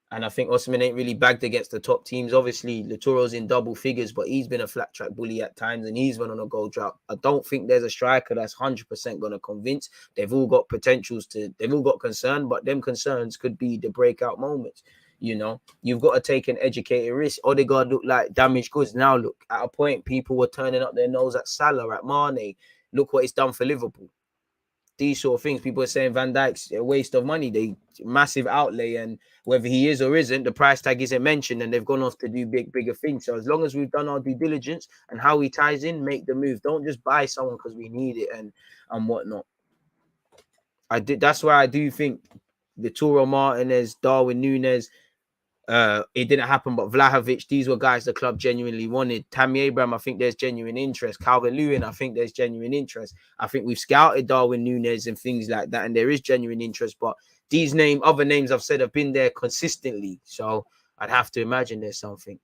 And I think Osimhen ain't really bagged against the top teams. Obviously, Lautaro's in double figures, but he's been a flat track bully at times and he's been on a goal drought. I don't think there's a striker that's 100% going to convince. They've all got they've all got concern, but them concerns could be the breakout moments. You've got to take an educated risk. Odegaard looked like damaged goods. Now, look, at a point, people were turning up their nose at Salah, at Mane. Look what it's done for Liverpool. These sort of things, people are saying Van Dijk's a waste of money. They massive outlay, and whether he is or isn't, the price tag isn't mentioned, and they've gone off to do bigger things. So as long as we've done our due diligence and how he ties in, make the move. Don't just buy someone because we need it and whatnot. That's why I do think Lautaro Martinez, Darwin Núñez, it didn't happen, but Vlahovic, these were guys the club genuinely wanted. Tammy Abraham, I think there's genuine interest. Calvert-Lewin, I think there's genuine interest. I think we've scouted Darwin Núñez and things like that, and there is genuine interest. But other names I've said have been there consistently. So I'd have to imagine there's something.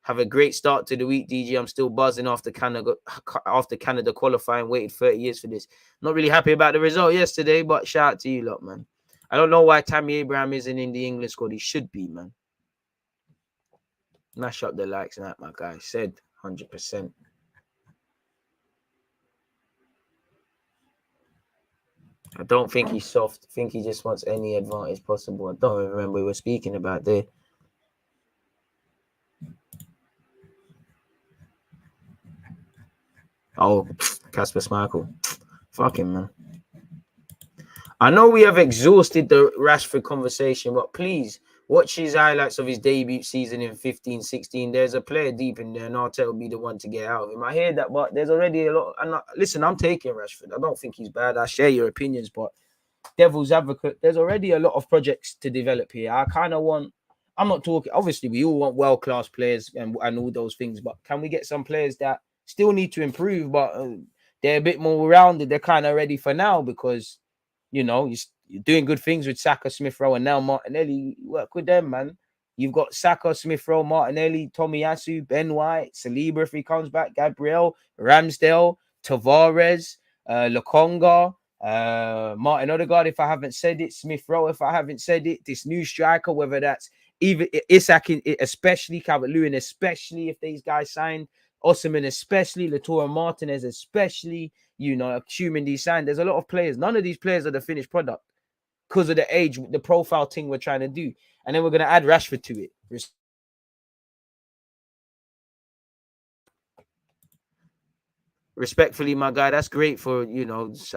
Have a great start to the week, DG. I'm still buzzing after Canada qualifying. Waited 30 years for this. Not really happy about the result yesterday, but shout out to you lot, man. I don't know why Tammy Abraham isn't in the England squad. He should be, man. Mash up the likes and that, my guy. Said 100%. I don't think he's soft. I think he just wants any advantage possible. I don't remember we were speaking about there. Oh, Kasper Schmeichel. Fuck him, man. I know we have exhausted the Rashford conversation, but please watch his highlights of his debut season in 15-16. There's a player deep in there, and Arteta will be the one to get out of him. I hear that, but there's already a lot. Listen, I'm taking Rashford. I don't think he's bad. I share your opinions, but devil's advocate, there's already a lot of projects to develop here. I'm not talking, obviously, we all want world-class players and all those things, but can we get some players that still need to improve, but they're a bit more rounded? They're kind of ready for now because you're doing good things with Saka, Smith Rowe, and now Martinelli. You work with them, man. You've got Saka, Smith Rowe, Martinelli, Tomiyasu, Ben White, Saliba if he comes back, Gabriel, Ramsdale, Tavares, Lokonga, Martin Odegaard if I haven't said it, Smith Rowe if I haven't said it, this new striker, whether that's even Isak, especially Calvert-Lewin, especially if these guys signed, Osimhen especially, Lautaro Martinez especially, assuming these signed. There's a lot of players. None of these players are the finished product because of the age, the profile thing we're trying to do. And then we're going to add Rashford to it. Respectfully, my guy, that's great for, it's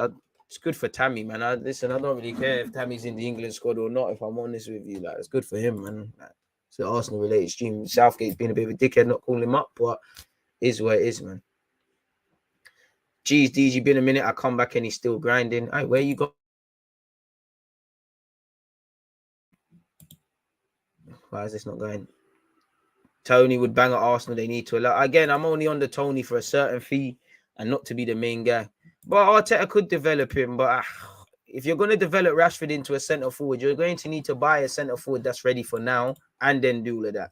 good for Tammy, man. I don't really care if Tammy's in the England squad or not, if I'm honest with you. It's good for him, man. It's an Arsenal-related stream. Southgate's been a bit of a dickhead not calling him up, but is what it is, man. Geez, DG, been a minute. I come back and he's still grinding. Hey, where you go? Why is this not going? Tony would bang at Arsenal. They need to allow. Again, I'm only on the Tony for a certain fee and not to be the main guy. But Arteta could develop him. But if you're going to develop Rashford into a centre forward, you're going to need to buy a centre forward that's ready for now and then do all of that.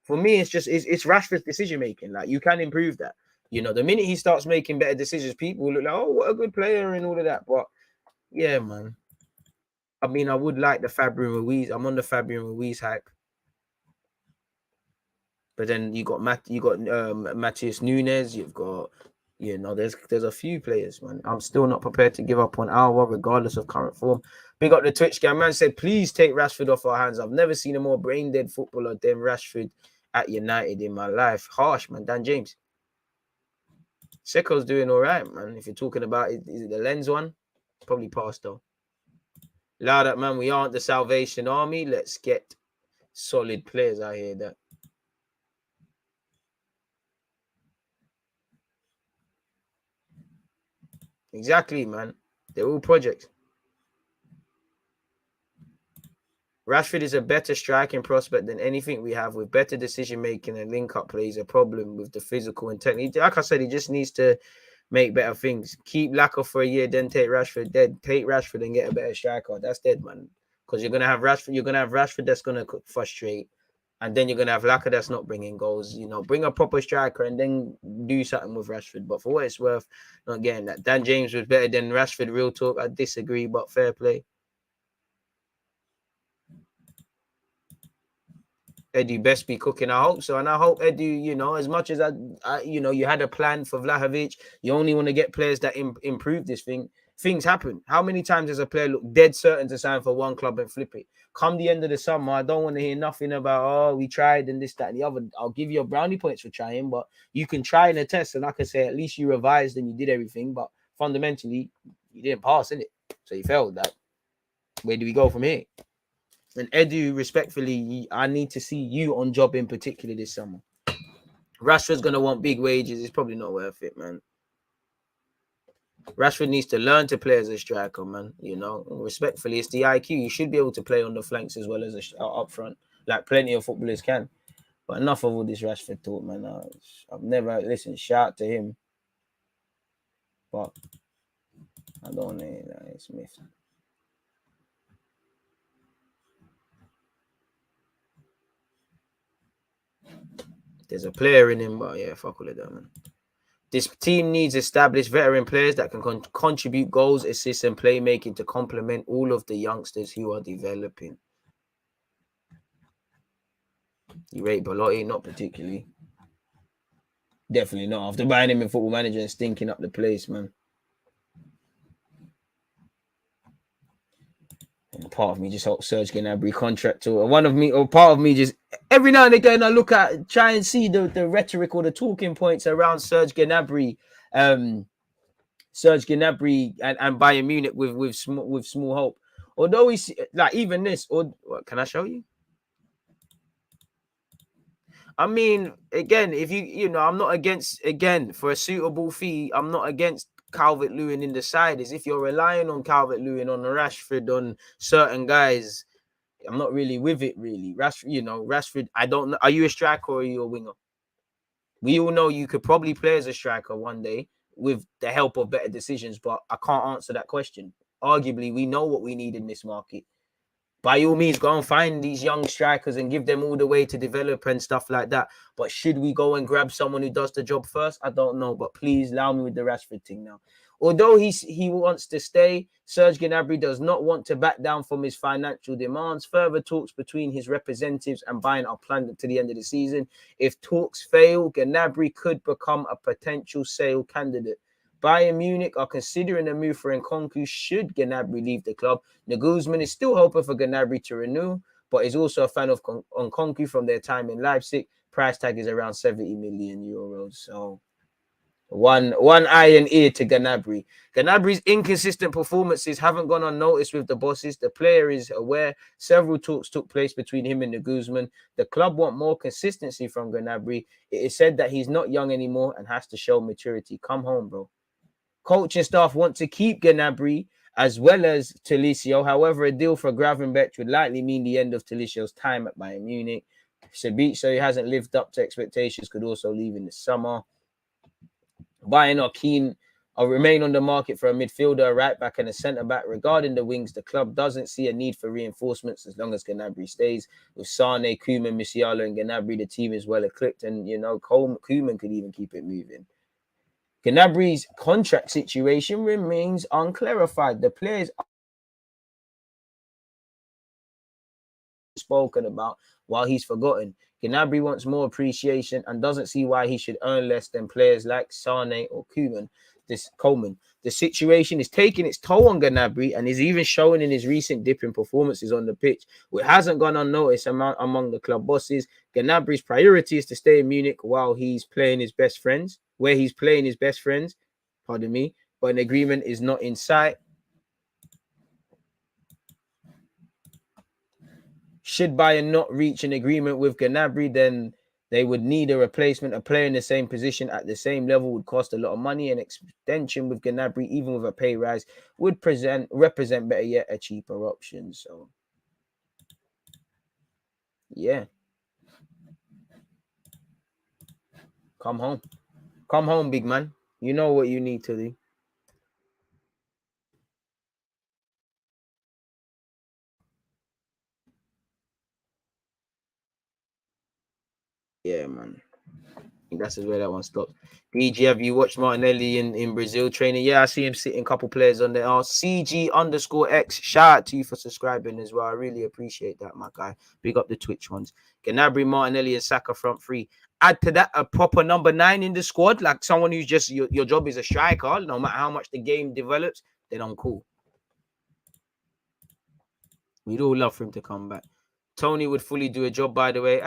For me, it's Rashford's decision making. You can improve that. The minute he starts making better decisions, people will look like, oh, what a good player and all of that. But yeah, man. I mean, I would like the Fabian Ruiz. I'm on the Fabian Ruiz hype. But then you got Matheus Nunes. You've got, there's a few players, man. I'm still not prepared to give up on Alva, regardless of current form. Big up the Twitch guy. Man said, please take Rashford off our hands. I've never seen a more brain dead footballer than Rashford at United in my life. Harsh, man. Dan James. Seko's doing all right, man. If you're talking about is it the Lens one? Probably past though. Loud up, man. We aren't the Salvation Army. Let's get solid players. I hear that. Exactly, man. They're all projects. Rashford is a better striking prospect than anything we have, with better decision making and link up plays. A problem with the physical and technique. Like I said, he just needs to make better things. Keep Lacquer for a year, then take Rashford. Dead. Take Rashford and get a better striker. That's dead, man. Because you're gonna have Rashford. You're gonna have Rashford that's gonna frustrate, and then you're gonna have Lacquer that's not bringing goals. You know, bring a proper striker and then do something with Rashford. But for what it's worth, not getting that. Dan James was better than Rashford. Real talk. I disagree, but fair play. Eddie best be cooking. I hope so, and I hope Eddie, you know, as much as you know, you had a plan for Vlahovic, you only want to get players that improve this thing. Things happen. How many times does a player look dead certain to sign for one club and flip it? Come the end of the summer, I don't want to hear nothing about, oh, we tried and this, that, and the other. I'll give you a brownie points for trying, but you can try in a test, and like I say, at least you revised and you did everything, but fundamentally, you didn't pass, innit? So you failed that. Where do we go from here? And Edu, respectfully, I need to see you on job in particular this summer. Rashford's going to want big wages. It's probably not worth it, man. Rashford needs to learn to play as a striker, man. You know, respectfully, it's the IQ. You should be able to play on the flanks as well as up front, like plenty of footballers can. But enough of all this Rashford talk, man. I've never listened. Shout to him, but I don't want to hear that. It's myth. There's a player in him, but yeah, fuck all of that, man. This team needs established veteran players that can contribute goals, assists, and playmaking to complement all of the youngsters who are developing. You rate Belotti? Not particularly. Definitely not. After buying him in Football Manager and stinking up the place, man. And part of me just hopes Serge Gnabry contract to part of me just every now and again I look at try and see the rhetoric or the talking points around Serge Gnabry, and Bayern Munich with small hope. Although he's like even this, or what, can I show you? I mean, again, if you know, I'm not against, again, for a suitable fee, I'm not against Calvert-Lewin in the side. Is if you're relying on Calvert-Lewin, on Rashford, on certain guys, I'm not really with it, really. Rashford, I don't know. Are you a striker or are you a winger? We all know you could probably play as a striker one day with the help of better decisions, but I can't answer that question. Arguably, we know what we need in this market. By all means, go and find these young strikers and give them all the way to develop and stuff like that. But should we go and grab someone who does the job first? I don't know. But please allow me with the Rashford thing now. Although he wants to stay, Serge Gnabry does not want to back down from his financial demands. Further talks between his representatives and Bayern are planned to the end of the season. If talks fail, Gnabry could become a potential sale candidate. Bayern Munich are considering a move for Nkunku should Gnabry leave the club. Nagelsmann is still hoping for Gnabry to renew, but is also a fan of Nkunku from their time in Leipzig. Price tag is around 70 million euros. So one eye and ear to Gnabry. Gnabry's inconsistent performances haven't gone unnoticed with the bosses. The player is aware. Several talks took place between him and Nagelsmann. The club want more consistency from Gnabry. It is said that he's not young anymore and has to show maturity. Come home, bro. Coaching staff want to keep Gnabry as well as Tolisso. However, a deal for Gravenberch would likely mean the end of Tolisso's time at Bayern Munich. Sabitzer, who hasn't lived up to expectations, could also leave in the summer. Bayern are keen or remain on the market for a midfielder, a right back, and a centre back. Regarding the wings, the club doesn't see a need for reinforcements as long as Gnabry stays. With Sane, Koeman, Musiala, and Gnabry, the team is well equipped, and you know Koeman could even keep it moving. Gnabry's contract situation remains unclarified. The players spoken about while he's forgotten. Gnabry wants more appreciation and doesn't see why he should earn less than players like Sane or Koeman. The situation is taking its toll on Gnabry and is even showing in his recent dip in performances on the pitch, which hasn't gone unnoticed among the club bosses. Gnabry's priority is to stay in Munich while he's playing his best friends, pardon me, but an agreement is not in sight. Should Bayern not reach an agreement with Gnabry, then They would need a replacement. A player in the same position at the same level would cost a lot of money. An extension with Gnabry, even with a pay rise, would represent better yet a cheaper option. So, yeah. Come home. Come home, big man. You know what you need to do. Yeah, man. I think that's where that one stops. DG, have you watched Martinelli in Brazil training? Yeah, I see him sitting a couple players on there. CG_X. Shout out to you for subscribing as well. I really appreciate that, my guy. Big up the Twitch ones. Gnabry, Martinelli, and Saka front three. Add to that a proper number 9 in the squad, like someone who's just your job is a striker, no matter how much the game develops, then I'm cool. We'd all love for him to come back. Tony would fully do a job, by the way.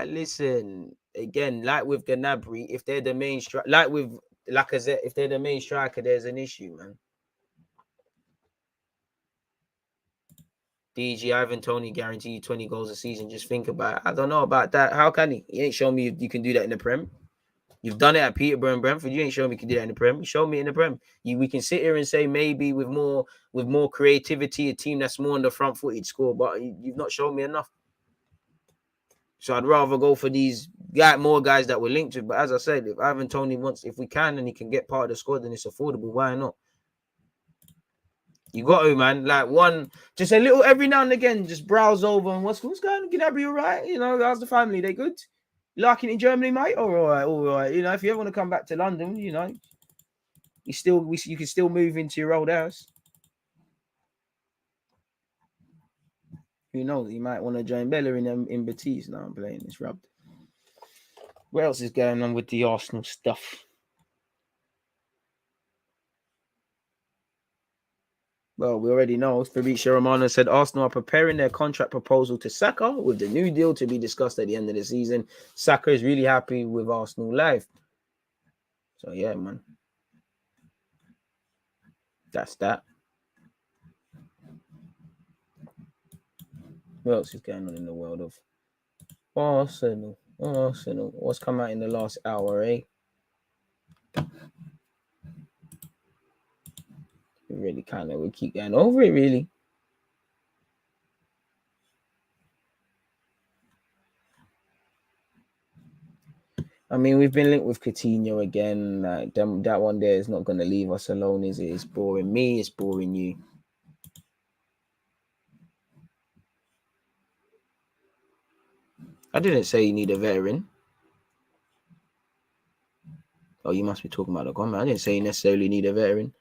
Listen, again, like with Gnabry, if they're the main striker, like with Lacazette, if they're the main striker, there's an issue, man. DG, Ivan Tony guarantee you 20 goals a season. Just think about it. I don't know about that. How can he? He ain't shown me you can do that in the Prem. You've done it at Peterborough and Brentford. You ain't showing me you can do that in the Prem. Show me in the Prem. We can sit here and say maybe with more creativity, a team that's more on the front foot, he'd score. But you've not shown me enough. So I'd rather go for these more guys that we're linked to. But as I said, if Ivan Tony wants, if we can and he can get part of the squad and it's affordable, why not? You got to, man. Like just a little every now and again, just browse over and what's going on? Gnabry, all right? You know, how's the family? They good? You liking it in Germany, mate? All right. You know, if you ever want to come back to London, you know, you can still move into your old house. Who knows? You might want to join Bella in Betis. Now I'm playing this rubbed. What else is going on with the Arsenal stuff? Well, we already know. Fabrizio Romano said Arsenal are preparing their contract proposal to Saka with the new deal to be discussed at the end of the season. Saka is really happy with Arsenal live. So, yeah, man. That's that. What else is going on in the world of Arsenal? What's come out in the last hour, eh? We keep going over it, really. I mean, we've been linked with Coutinho again. That one there is not going to leave us alone, is it? It's boring me. It's boring you. I didn't say you need a veteran. Oh, you must be talking about the comment. I didn't say you necessarily need a veteran.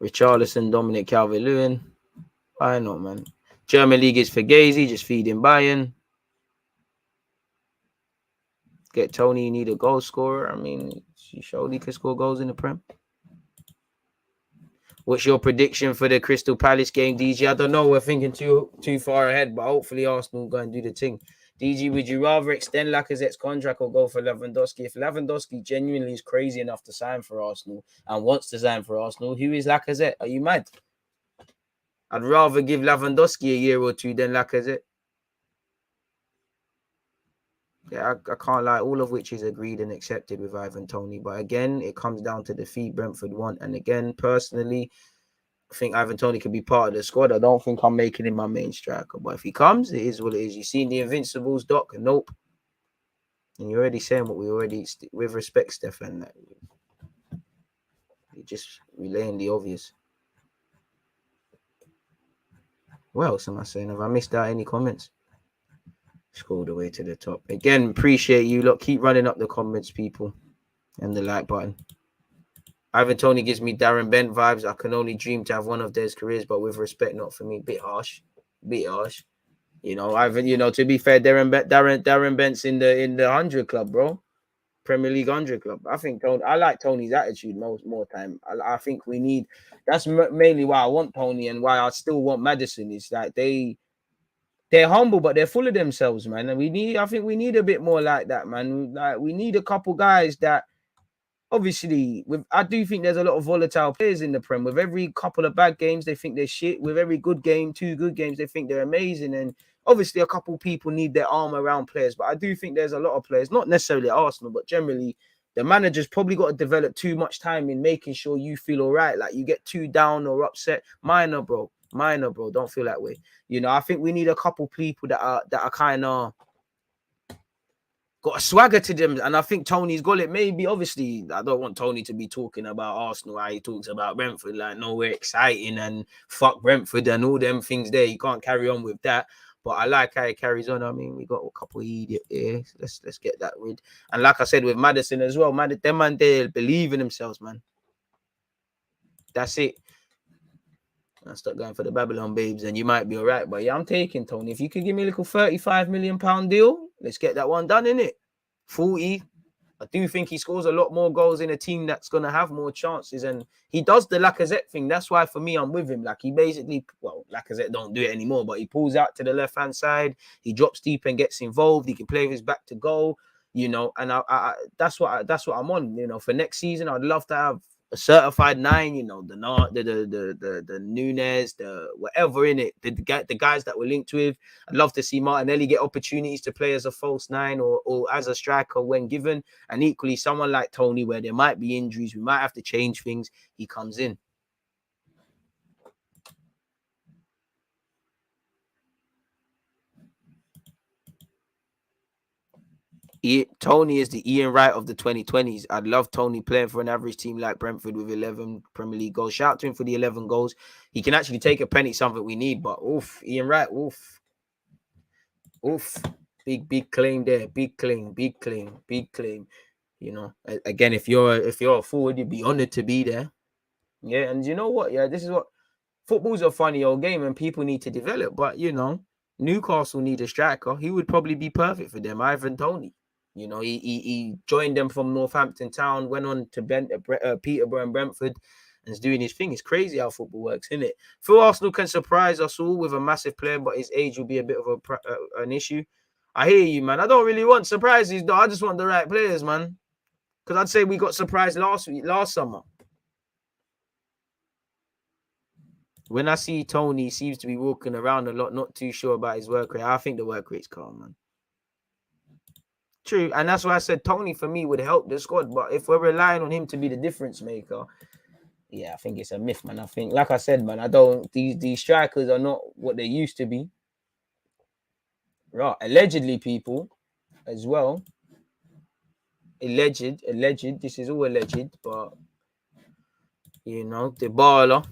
Richarlison, Dominic Calvert-Lewin. Why not, man? German League is for Gazy, just feeding Bayern. Get Tony, you need a goal scorer. I mean, he surely could score goals in the Prem. What's your prediction for the Crystal Palace game, DG? I don't know. We're thinking too far ahead, but hopefully Arsenal go and do the thing. DG, would you rather extend Lacazette's contract or go for Lewandowski? If Lewandowski genuinely is crazy enough to sign for Arsenal and wants to sign for Arsenal, who is Lacazette? Are you mad? I'd rather give Lewandowski a year or two than Lacazette. Yeah, I can't lie, all of which is agreed and accepted with Ivan Toney. But again, it comes down to the fee Brentford want. And again, personally, I think Ivan Toney could be part of the squad. I don't think I'm making him my main striker. But if he comes, it is what it is. You've seen the Invincibles, Doc? Nope. And you're already saying what we already, with respect, Stefan, that you're just relaying the obvious. What else am I saying? Have I missed out any comments? Scroll the way to the top. Again, appreciate you. Look, keep running up the comments, people, and the like button. Ivan Toney gives me Darren Bent vibes. I can only dream to have one of theirs careers, but with respect, not for me. Bit harsh. You know, Ivan. You know, to be fair, Darren Bent's in the 100 club, bro. Premier League 100 club. I think I like Tony's attitude more time. I think we need. That's mainly why I want Tony and why I still want Maddison. Is that they're humble, but they're full of themselves, man. And I think we need a bit more like that, man. Like we need a couple guys that, obviously, I do think there's a lot of volatile players in the Prem. With every couple of bad games, they think they're shit. With every good game, 2 good games, they think they're amazing. And Obviously, a couple people need their arm around players, but I do think there's a lot of players, not necessarily at Arsenal, but generally, the manager's probably got to develop too much time in making sure you feel all right. Like you get too down or upset. Minor, bro. Don't feel that way. You know, I think we need a couple people that are kind of got a swagger to them. And I think Tony's got it. Maybe, obviously, I don't want Tony to be talking about Arsenal, how he talks about Brentford, like, no, we're exciting and fuck Brentford and all them things there. You can't carry on with that. But I like how he carries on. I mean, we got a couple of idiots here. Let's get that rid. And like I said, with Maddison as well, man, them man, they believe in themselves, man. That's it. I start going for the Babylon babes, and you might be all right. But yeah, I'm taking Tony. If you could give me a little £35 million deal, let's get that one done, innit? 40. I do think he scores a lot more goals in a team that's going to have more chances. And he does the Lacazette thing. That's why, for me, I'm with him. Like, he basically, well, Lacazette don't do it anymore, but he pulls out to the left-hand side. He drops deep and gets involved. He can play with his back to goal, you know. And that's what I'm on, you know. For next season, I'd love to have a certified 9, you know, the Núñez, the whatever in it, the guys that we're linked with. I'd love to see Martinelli get opportunities to play as a false 9 or as a striker when given. And equally, someone like Tony, where there might be injuries, we might have to change things, he comes in. Tony is the Ian Wright of the 2020s. I'd love Tony playing for an average team like Brentford with 11 Premier League goals. Shout out to him for the 11 goals. He can actually take a penny, something we need. But oof, Ian Wright, oof. Big claim there. Big claim. You know, again, if you're a forward, you'd be honored to be there. Yeah, and you know what? Yeah, this is what football's a funny old game, and people need to develop. But you know, Newcastle need a striker. He would probably be perfect for them. Ivan Toney. You know, he joined them from Northampton Town, went on to Peterborough and Brentford, and is doing his thing. It's crazy how football works, isn't it? Phil Arsenal can surprise us all with a massive player, but his age will be a bit of an issue. I hear you, man. I don't really want surprises, though. I just want the right players, man. Because I'd say we got surprised last summer. When I see Tony, he seems to be walking around a lot, not too sure about his work rate. I think the work rate's calm, man. True, and that's why I said Tony for me would help the squad. But if we're relying on him to be the difference maker, yeah, I think it's a myth, man. I think, like I said, man, these strikers are not what they used to be. Right, allegedly, people, as well. Alleged. This is all alleged, but you know, DYBALA,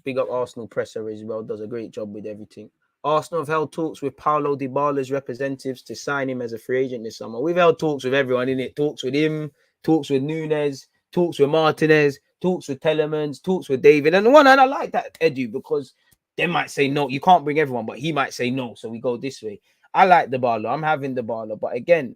big up Arsenal presser as well, does a great job with everything. Arsenal have held talks with Paulo Dybala's representatives to sign him as a free agent this summer. We've held talks with everyone, innit? Talks with him, talks with Núñez, talks with Martinez, talks with Telemans, talks with David. And I like that, Edu, because they might say no. You can't bring everyone, but he might say no. So we go this way. I like DYBALA. I'm having DYBALA. But again,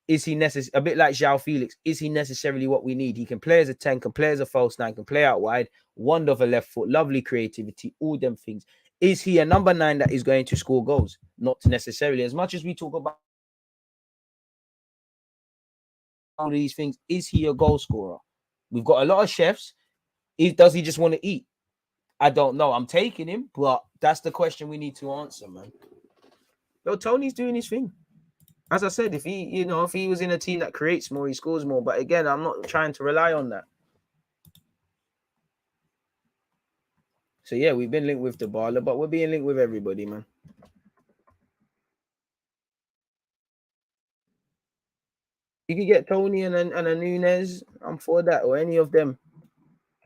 is he necessary? A bit like João Felix, is he necessarily what we need? He can play as a 10, can play as a false 9, can play out wide, wonder of a left foot, lovely creativity, all them things. Is he a number 9 that is going to score goals? Not necessarily. As much as we talk about all these things, is he a goal scorer? We've got a lot of chefs. Does he just want to eat? I don't know. I'm taking him, but that's the question we need to answer, man. Yo, Tony's doing his thing. As I said, if he was in a team that creates more, he scores more. But again, I'm not trying to rely on that. So yeah, we've been linked with DYBALA, but we're being linked with everybody, man. You could get Tony and a Núñez. I'm for that, or any of them.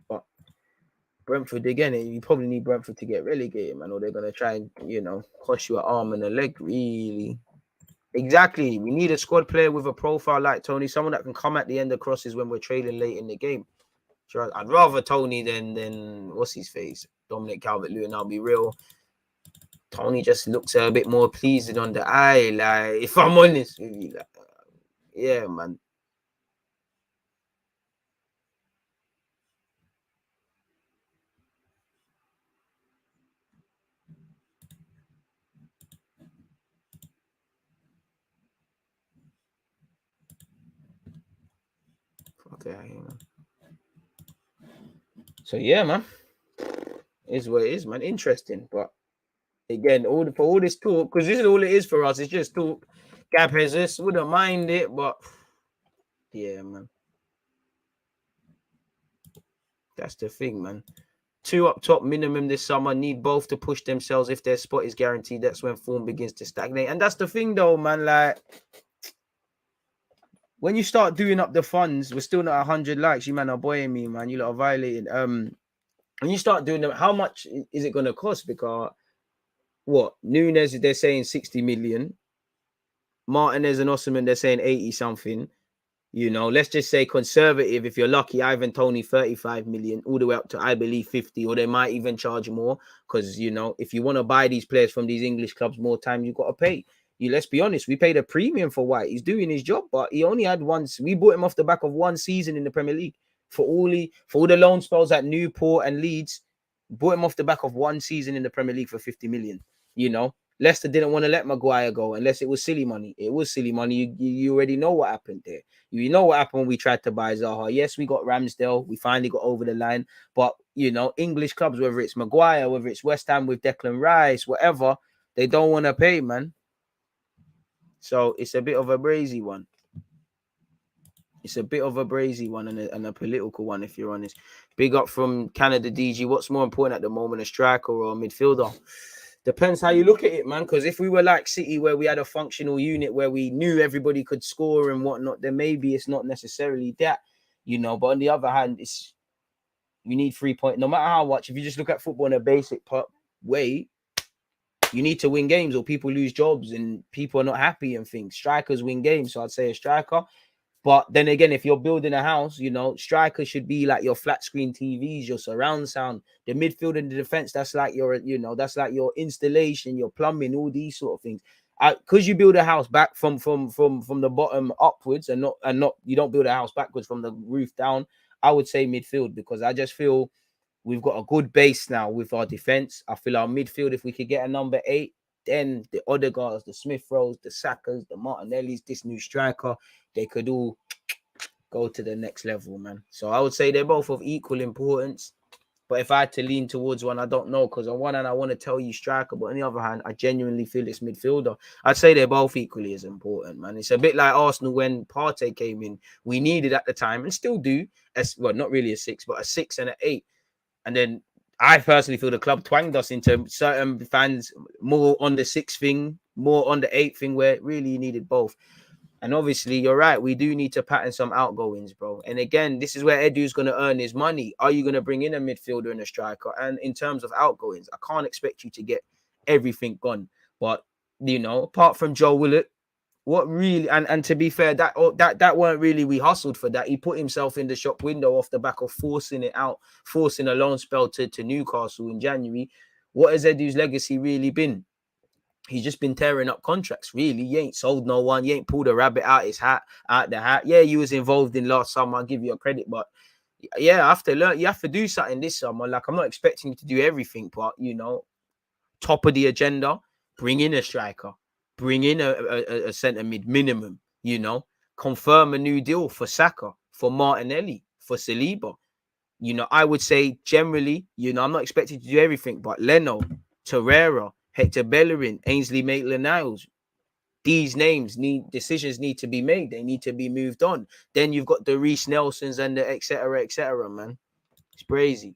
But Brentford, again, you probably need Brentford to get relegated, man, or they're going to try and, cost you an arm and a leg, really. Exactly. We need a squad player with a profile like Tony, someone that can come at the end of crosses when we're trailing late in the game. Sure, I'd rather Tony than what's his face? Dominic Calvert-Lewin, I'll be real. Tony just looks a bit more pleasing on the eye, like, if I'm honest with you. Like, yeah, man. Okay, man. So yeah, man. Is what it is, man. Interesting, but Again, for all this talk, because this is all it is for us. It's just talk. Gab Jesus wouldn't mind it, but yeah, man. That's the thing, man. 2 up top minimum this summer. Need both to push themselves. If their spot is guaranteed, that's when form begins to stagnate. And that's the thing, though, man. Like, when you start doing up the funds, we're still not 100 likes. You man are boying me, man. You lot are violating. When you start doing them, how much is it going to cost? Because what Núñez, they're saying 60 million. Martinez and Osimhen, they're saying 80 something. You know, let's just say conservative. If you're lucky, Ivan Toney 35 million, all the way up to, I believe, 50, or they might even charge more. Because, you know, if you want to buy these players from these English clubs more time, you've got to pay. Let's be honest, we paid a premium for White. He's doing his job, but he only had once. We bought him off the back of one season in the Premier League. For all the loan spells at Newport and Leeds, bought him off the back of one season in the Premier League for 50 million. You know, Leicester didn't want to let Maguire go unless it was silly money. It was silly money. You already know what happened there. You know what happened when we tried to buy Zaha. Yes, we got Ramsdale. We finally got over the line. But, you know, English clubs, whether it's Maguire, whether it's West Ham with Declan Rice, whatever, they don't want to pay, man. So it's a bit of a brazy one. It's a bit of a brazy one and a political one, if you're honest. Big up from Canada DG. What's more important at the moment, a striker or a midfielder? Depends how you look at it, man. Because if we were like City, where we had a functional unit where we knew everybody could score and whatnot, then maybe it's not necessarily that, you know. But on the other hand, you need 3 points. No matter how much, if you just look at football in a basic way, you need to win games or people lose jobs and people are not happy and things. Strikers win games. So I'd say a striker. But then again, if you're building a house, you know, strikers should be like your flat screen TVs, your surround sound, the midfield and the defense. That's like that's like your installation, your plumbing, all these sort of things. Because you build a house back from the bottom upwards and not you don't build a house backwards from the roof down. I would say midfield, because I just feel we've got a good base now with our defense. I feel our midfield, if we could get a number 8, then the Odegaards, the Smith Rowes, the Sakas, the Martinellis, this new striker, they could all go to the next level, man. So I would say they're both of equal importance. But if I had to lean towards one, I don't know. Because on one hand, I want to tell you striker. But on the other hand, I genuinely feel it's midfielder. I'd say they're both equally as important, man. It's a bit like Arsenal when Partey came in. We needed at the time, and still do, not really a 6, but a 6 and an 8. And then I personally feel the club twanged us into certain fans more on the 6 thing, more on the 8 thing, where really you needed both. And obviously, you're right. We do need to pattern some outgoings, bro. And again, this is where Edu's going to earn his money. Are you going to bring in a midfielder and a striker? And in terms of outgoings, I can't expect you to get everything gone. But, you know, apart from Joe Willett, what really, and to be fair, that weren't really, we hustled for that. He put himself in the shop window off the back of forcing it out, forcing a loan spell to Newcastle in January. What has Edu's legacy really been? He's just been tearing up contracts, really. He ain't sold no one. He ain't pulled a rabbit out the hat. Yeah, you was involved in last summer. I'll give you a credit, but yeah, I have to learn. You have to do something this summer. Like, I'm not expecting you to do everything, but, you know, top of the agenda, bring in a striker, bring in a centre mid minimum, you know, confirm a new deal for Saka, for Martinelli, for Saliba. You know, I would say generally, you know, I'm not expecting to do everything, but Leno, Torreira, Hector Bellerin, Ainsley Maitland-Niles, these decisions need to be made. They need to be moved on. Then you've got the Reece Nelsons and the et cetera, man. It's crazy.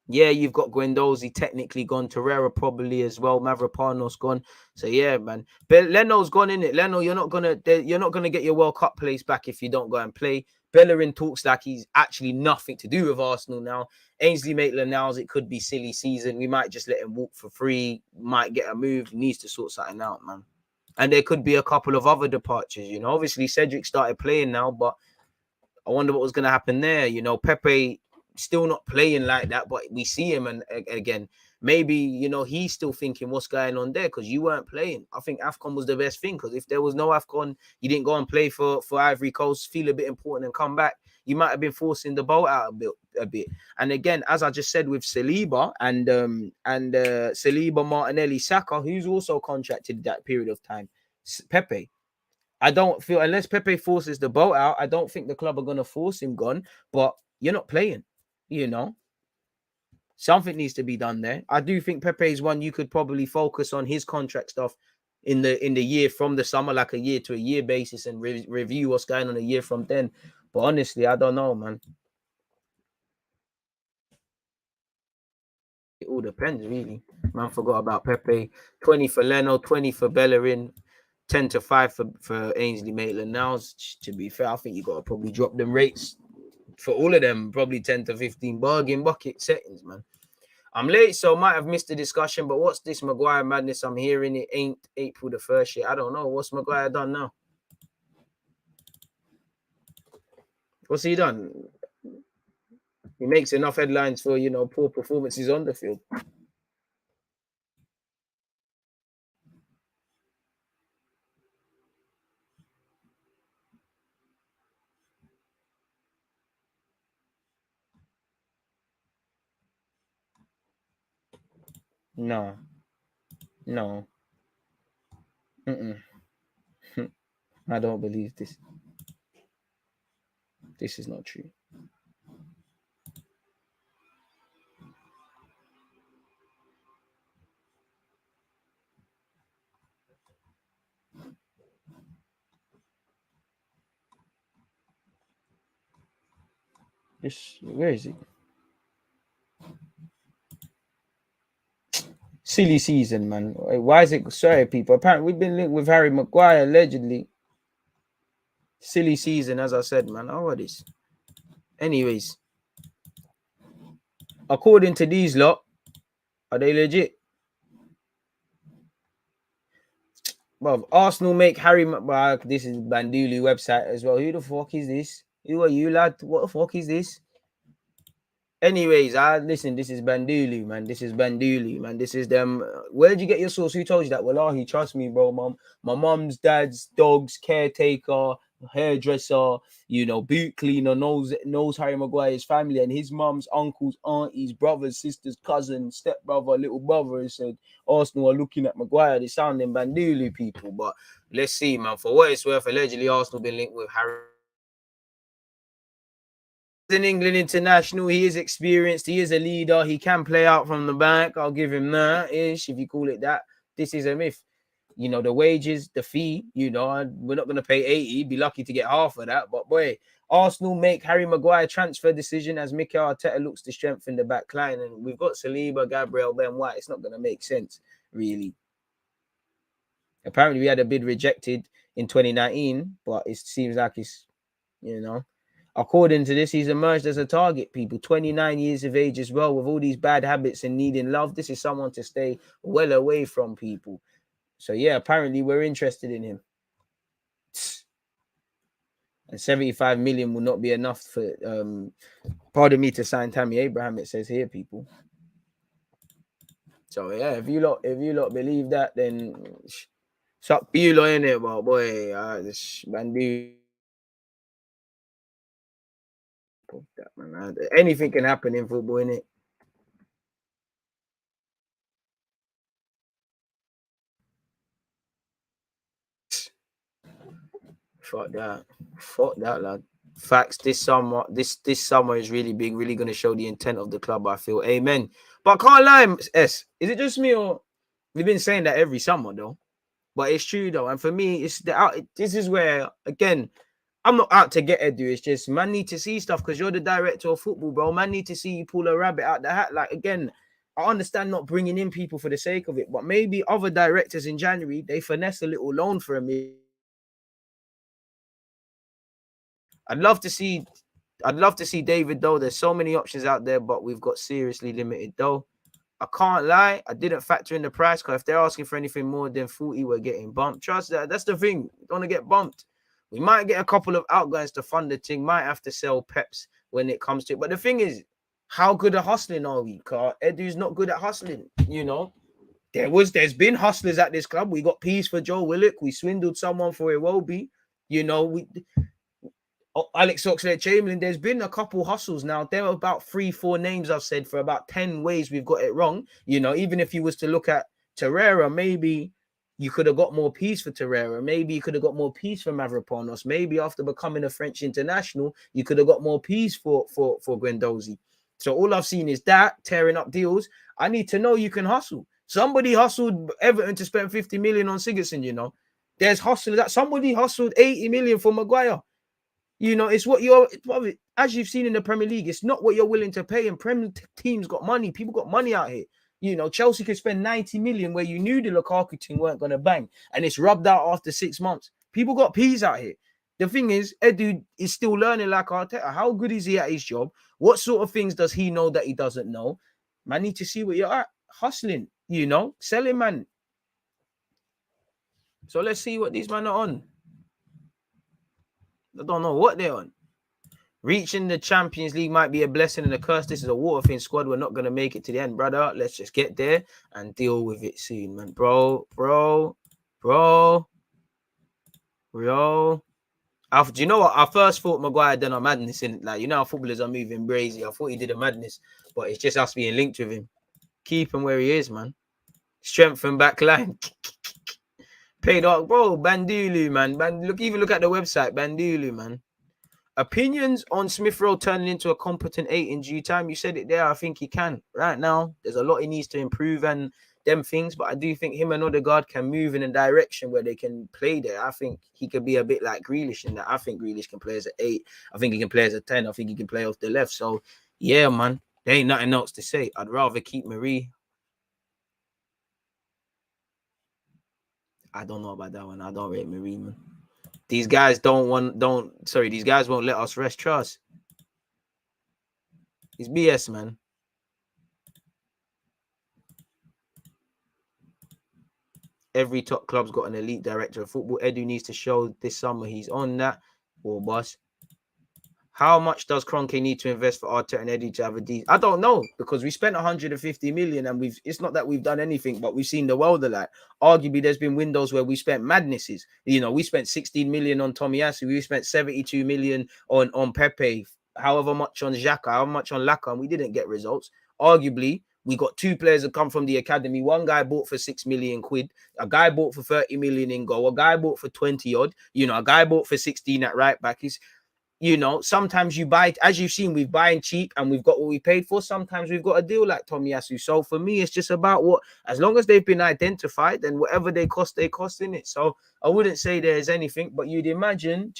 Yeah, you've got Guendouzi technically gone. Torreira probably as well. Mavropanos gone. So yeah, man. But Leno's gone, in it. Leno, you're not gonna get your World Cup place back if you don't go and play. Bellerin talks like he's actually nothing to do with Arsenal now. Ainsley Maitland-Niles, it could be silly season. We might just let him walk for free. Might get a move. He needs to sort something out, man. And there could be a couple of other departures. You know, obviously Cedric started playing now, but I wonder what was going to happen there. You know, Pepe still not playing like that, but we see him, and again, maybe, you know, he's still thinking what's going on there because you weren't playing. I think AFCON was the best thing, because if there was no AFCON, you didn't go and play for Ivory Coast, feel a bit important and come back, you might have been forcing the boat out a bit. And again, as I just said with Saliba and Saliba, Martinelli, Saka, who's also contracted that period of time, Pepe. I don't feel, unless Pepe forces the boat out, I don't think the club are going to force him gone, but you're not playing, you know. Something needs to be done there. I do think Pepe is one you could probably focus on his contract stuff in the year from the summer, like a year to a year basis, and review what's going on a year from then. But honestly, I don't know, man. It all depends, really. Man, forgot about Pepe. 20 for Leno, 20 for Bellerin, 10 to 5 for Ainsley Maitland-Niles. To be fair, I think you got to probably drop them rates for all of them, probably 10 to 15 bargain bucket settings, man. I'm late, so I might have missed the discussion, but what's this Maguire madness? I'm hearing it ain't April the 1st yet. I don't know. What's Maguire done now? What's he done? He makes enough headlines for, poor performances on the field. No. I don't believe this. This is not true. Where is it? Silly season, man. Why is it? Sorry, people. Apparently, we've been linked with Harry Maguire, allegedly. Silly season, as I said, man. Oh, what is? Anyways, according to these lot, are they legit? Well, Arsenal make Harry Maguire. This is Bandulu website as well. Who the fuck is this? Who are you, lad? What the fuck is this? Anyways, listen, this is Bandulu, man. This is Bandulu, man. This is them. Where'd you get your source? Who told you that? Wallahi, trust me, bro, mom. My mom's dad's dog's caretaker, hairdresser, boot cleaner, knows Harry Maguire's family and his mom's uncles, aunties, brothers, sisters, cousins, stepbrother, little brother. And said Arsenal are looking at Maguire. They sounding Bandulu people, but let's see, man. For what it's worth, allegedly Arsenal been linked with Harry. An England international, he is experienced, he is a leader, he can play out from the back. I'll give him that ish, if you call it that. This is a myth. The wages, the fee, we're not going to pay 80, be lucky to get half of that. But boy, Arsenal make Harry Maguire transfer decision as Mikel Arteta looks to strengthen the back line, and we've got Saliba, Gabriel, Ben White. It's not going to make sense, really. Apparently we had a bid rejected in 2019, but it seems like it's, according to this, he's emerged as a target, people. 29 years of age as well, with all these bad habits and needing love. This is someone to stay well away from, people. So, yeah, apparently we're interested in him. And 75 million will not be enough for, pardon me, to sign Tammy Abraham, it says here, people. So, yeah, if you lot believe that, then it's up to you lot, innit? But, boy, this Bandu. That, man. Anything can happen in football, innit? Fuck that, lad. Facts. This summer is really big, really going to show the intent of the club, I feel. Amen. But I can't lie, S. Is it just me, or we've been saying that every summer though? But it's true though, and for me, this is where, again, I'm not out to get Edu. It's just, man, need to see stuff because you're the director of football, bro. Man, need to see you pull a rabbit out the hat. Like, again, I understand not bringing in people for the sake of it, but maybe other directors in January, they finesse a little loan for him. I'd love to see David though. There's so many options out there, but we've got seriously limited though. I can't lie, I didn't factor in the price because if they're asking for anything more than 40, we're getting bumped. Trust that. That's the thing. We don't want to get bumped. We might get a couple of outgoings to fund the thing. Might have to sell Peps when it comes to it. But the thing is, how good at hustling are we? Because Edu's not good at hustling. There's been hustlers at this club. We got Peas for Joe Willock. We swindled someone for Iwobi. Alex Oxlade-Chamberlain, there's been a couple hustles now. There are about 3-4 names I've said for about 10 ways we've got it wrong. Even if you was to look at Torreira, maybe you could have got more peace for Torreira. Maybe you could have got more peace for Mavropanos. Maybe after becoming a French international, you could have got more peace for Guendouzi. So all I've seen is that tearing up deals. I need to know you can hustle. Somebody hustled Everton to spend 50 million on Sigurdsson, you know. There's hustle that somebody hustled 80 million for Maguire. You know, it's what you're, as you've seen in the Premier League, it's not what you're willing to pay. And Premier teams got money. People got money out here. You know, Chelsea could spend 90 million where you knew the Lukaku team weren't going to bang. And it's rubbed out after 6 months. People got peas out here. The thing is, Edu is still learning like Arteta. How good is he at his job? What sort of things does he know that he doesn't know? Man, need to see where you're at. Hustling, you know, selling, man. So let's see what these men are on. I don't know what they're on. Reaching the Champions League might be a blessing and a curse. This is a water-thin squad. We're not going to make it to the end, brother. Let's just get there and deal with it soon, man. Bro. Do you know what? I first thought Maguire done a madness in, like, you know how footballers are moving crazy. I thought he did a madness, but it's just us being linked with him. Keep him where he is, man. Strengthen back line. Paid off, bro. Bandulu, man. Look at the website, Bandulu, man. Opinions on Smith Rowe turning into a competent 8 in due time. You said it there. I think he can. Right now, there's a lot he needs to improve and them things, but I do think him and Odegaard can move in a direction where they can play there. I think he could be a bit like Grealish in that. I think Grealish can play as an 8. I think he can play as a 10. I think he can play off the left. So, yeah, man, there ain't nothing else to say. I'd rather keep Marie. I don't know about that one. I don't rate Marie, man. These guys these guys won't let us rest. Trust. It's BS, man. Every top club's got an elite director of football. Edu needs to show this summer he's on that. Or boss. How much does Kroenke need to invest for Arteta and Edu to have a D? I don't know, because we spent 150 million and it's not that we've done anything, but we've seen the world of that. Arguably, there's been windows where we spent madnesses. You know, we spent 16 million on Tomiyasu. We spent 72 million on Pepe, however much on Xhaka, however much on Laka, and we didn't get results. Arguably, we got 2 players that come from the academy. One guy bought for 6 million quid. A guy bought for 30 million in goal. A guy bought for 20 odd. You know, a guy bought for 16 at right back. You know, sometimes you buy, as you've seen, we're buying cheap and we've got what we paid for. Sometimes we've got a deal like Tomiyasu. So for me, it's just about as long as they've been identified, then whatever they cost in it. So I wouldn't say there's anything, but you'd imagine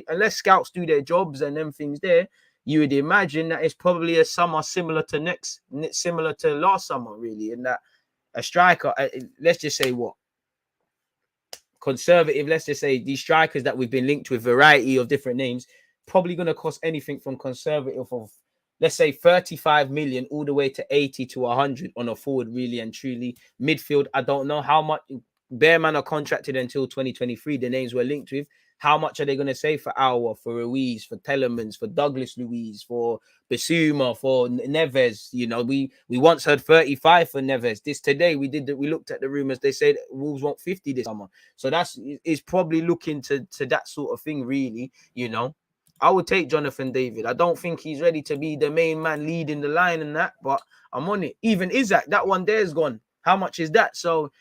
unless scouts do their jobs and them things there, you would imagine that it's probably a summer similar to last summer, really, in that a striker, let's just say conservative, let's just say these strikers that we've been linked with variety of different names, probably going to cost anything from conservative of, let's say, 35 million all the way to 80 to 100 on a forward, really and truly. Midfield, I don't know how much. Bearman are contracted until 2023. The names we're linked with. How much are they going to say for Aouar, for Ruiz, for Telemans, for Douglas Luiz, for Bissouma, for Neves? You know, we once heard 35 for Neves. We looked at the rumors. They said Wolves want 50 this summer. So is probably looking to that sort of thing, really, you know. I would take Jonathan David. I don't think he's ready to be the main man leading the line and that, but I'm on it. Even Isaac, that one there is gone. How much is that? So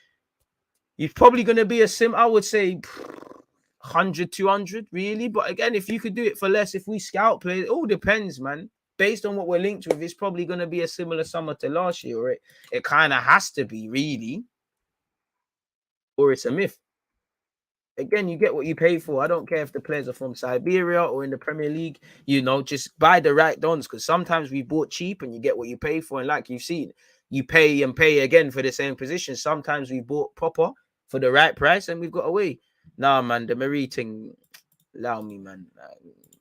he's probably going to be I would say 100, 200, really. But again, if you could do it for less, if we scout players, it all depends, man. Based on what we're linked with, it's probably going to be a similar summer to last year, or it kind of has to be, really. Or it's a myth. Again, you get what you pay for. I don't care if the players are from Siberia or in the Premier League. You know, just buy the right dons, because sometimes we bought cheap and you get what you pay for. And like you've seen, you pay and pay again for the same position. Sometimes we bought proper for the right price and we've got away. Nah, man, the Marie thing, allow me, man.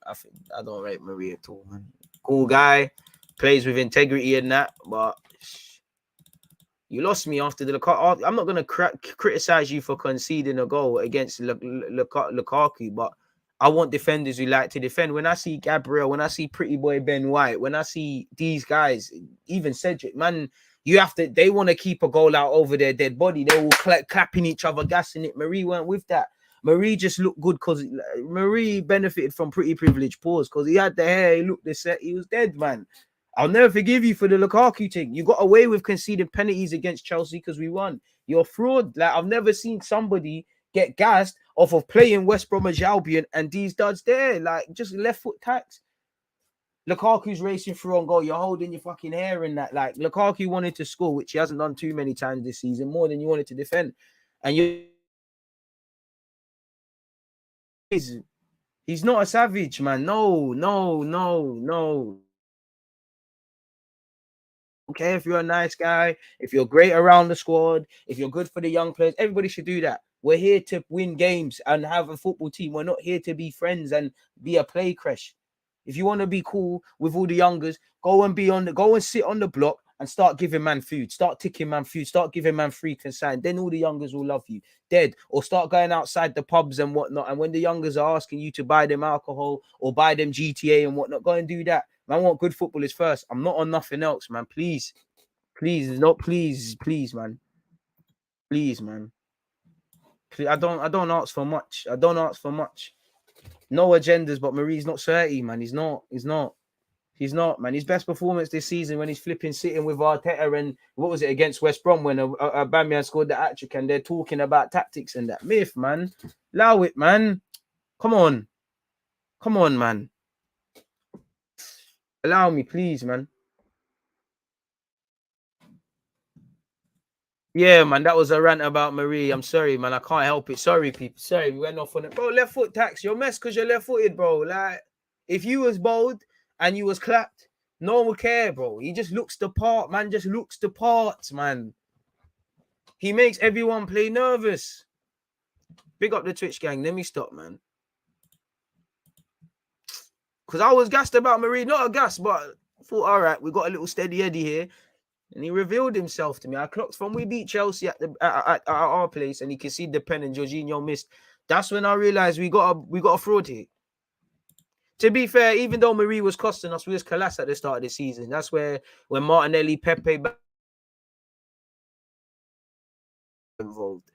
I don't rate Marie at all, man. Cool guy, plays with integrity and that, but you lost me after the Lukaku. I'm not going to criticize you for conceding a goal against Lukaku, but I want defenders who like to defend. When I see Gabriel, when I see Pretty Boy Ben White, when I see these guys, even Cedric, man, they want to keep a goal out over their dead body. They will clapping each other, gassing it. Marie weren't with that. Marie just looked good because Marie benefited from pretty privileged pause because he had the hair, he looked the set, he was dead, man. I'll never forgive you for the Lukaku thing. You got away with conceding penalties against Chelsea because we won. You're fraud. Like, I've never seen somebody get gassed off of playing West Bromwich Albion and these duds there. Like, just left foot tax. Lukaku's racing through on goal. You're holding your fucking hair in that. Like, Lukaku wanted to score, which he hasn't done too many times this season, more than you wanted to defend. And he's not a savage, man. No. Okay, if you're a nice guy, if you're great around the squad, if you're good for the young players, everybody should do that. We're here to win games and have a football team. We're not here to be friends and be a play crash. If you want to be cool with all the youngers, go and sit on the block and start giving man food. Start ticking man food. Start giving man free consign. Then all the youngers will love you. Dead. Or start going outside the pubs and whatnot. And when the youngers are asking you to buy them alcohol or buy them GTA and whatnot, go and do that. Man, I want good footballers first. I'm not on nothing else, man. Please, please, man. Please, man. Please, I don't ask for much. No agendas, but Marie's not 30, man. He's not, man. His best performance this season when he's flipping sitting with Arteta and what was it against West Brom when Aubameyang scored the hat-trick and they're talking about tactics and that. Myth, man. Allow it, man. Come on, man. Allow me, please, man. Yeah, man, that was a rant about Marie. I'm sorry, man. I can't help it. Sorry, people. Sorry, we went off on it. Bro, left foot tax. You're mess because you're left-footed, bro. Like, if you was bold and you was clapped, no one would care, bro. He just looks the part, man. Just looks the part, man. He makes everyone play nervous. Big up the Twitch gang. Let me stop, man. Because I was gassed about Marie. Not a gas, but I thought, all right, we got a little steady Eddie here. And he revealed himself to me. I clocked from we beat Chelsea at our place, and he conceded the pen, and Jorginho missed. That's when I realized we got a fraud here. To be fair, even though Marie was costing us, we was collapsed at the start of the season. That's where when Martinelli, Pepe involved.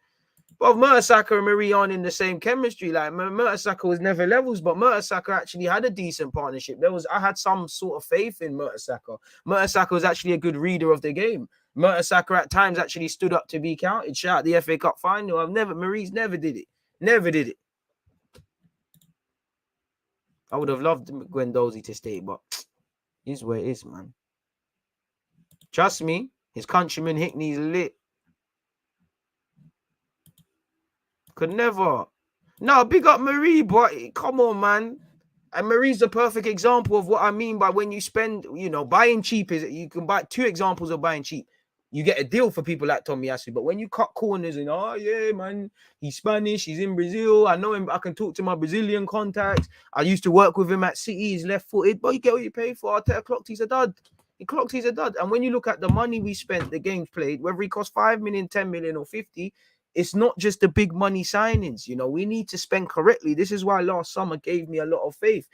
But Mertesacker and Marie aren't in the same chemistry. Like Mertesacker was never levels, but Mertesacker actually had a decent partnership. I had some sort of faith in Mertesacker. Mertesacker was actually a good reader of the game. Mertesacker at times actually stood up to be counted. Shout out the FA Cup final. Marie's never did it. Never did it. I would have loved Guendouzi to stay, but here's where it is, man. Trust me, his countryman Hickney's lit. Could never. No, big up Marie, but come on, man. And Marie's the perfect example of what I mean by when you spend, buying cheap is you can buy 2 examples of buying cheap. You get a deal for people like Tomiyasu, but when you cut corners and oh yeah, man, he's Spanish, he's in Brazil. I know him. I can talk to my Brazilian contacts. I used to work with him at City. He's left-footed, but you get what you pay for. Arteta clocked he's a dud. He clocked he's a dud. And when you look at the money we spent, the games played, whether he cost 5 million, 10 million, or 50. It's not just the big money signings, we need to spend correctly. This is why last summer gave me a lot of faith,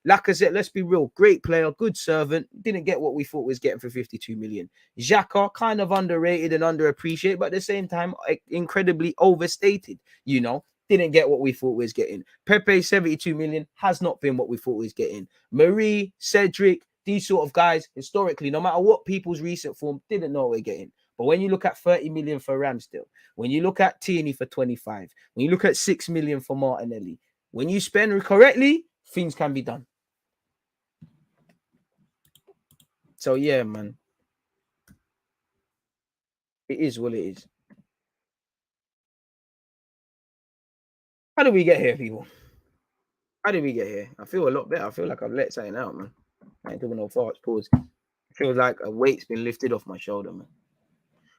Lacazette, let's be real, great player, good servant, didn't get what we thought was getting for 52 million. Xhaka, kind of underrated and underappreciated, but at the same time, incredibly overstated, didn't get what we thought was getting. Pepe, 72 million, has not been what we thought was getting. Marie, Cedric, these sort of guys, historically, no matter what people's recent form, didn't know what we're getting. But when you look at 30 million for Ramsdale, when you look at Tierney for 25, when you look at 6 million for Martinelli, when you spend correctly, things can be done. So yeah, man. It is what it is. How did we get here, people? How did we get here? I feel a lot better. I feel like I've let something out, man. I ain't doing no farts. Pause. It feels like a weight's been lifted off my shoulder, man.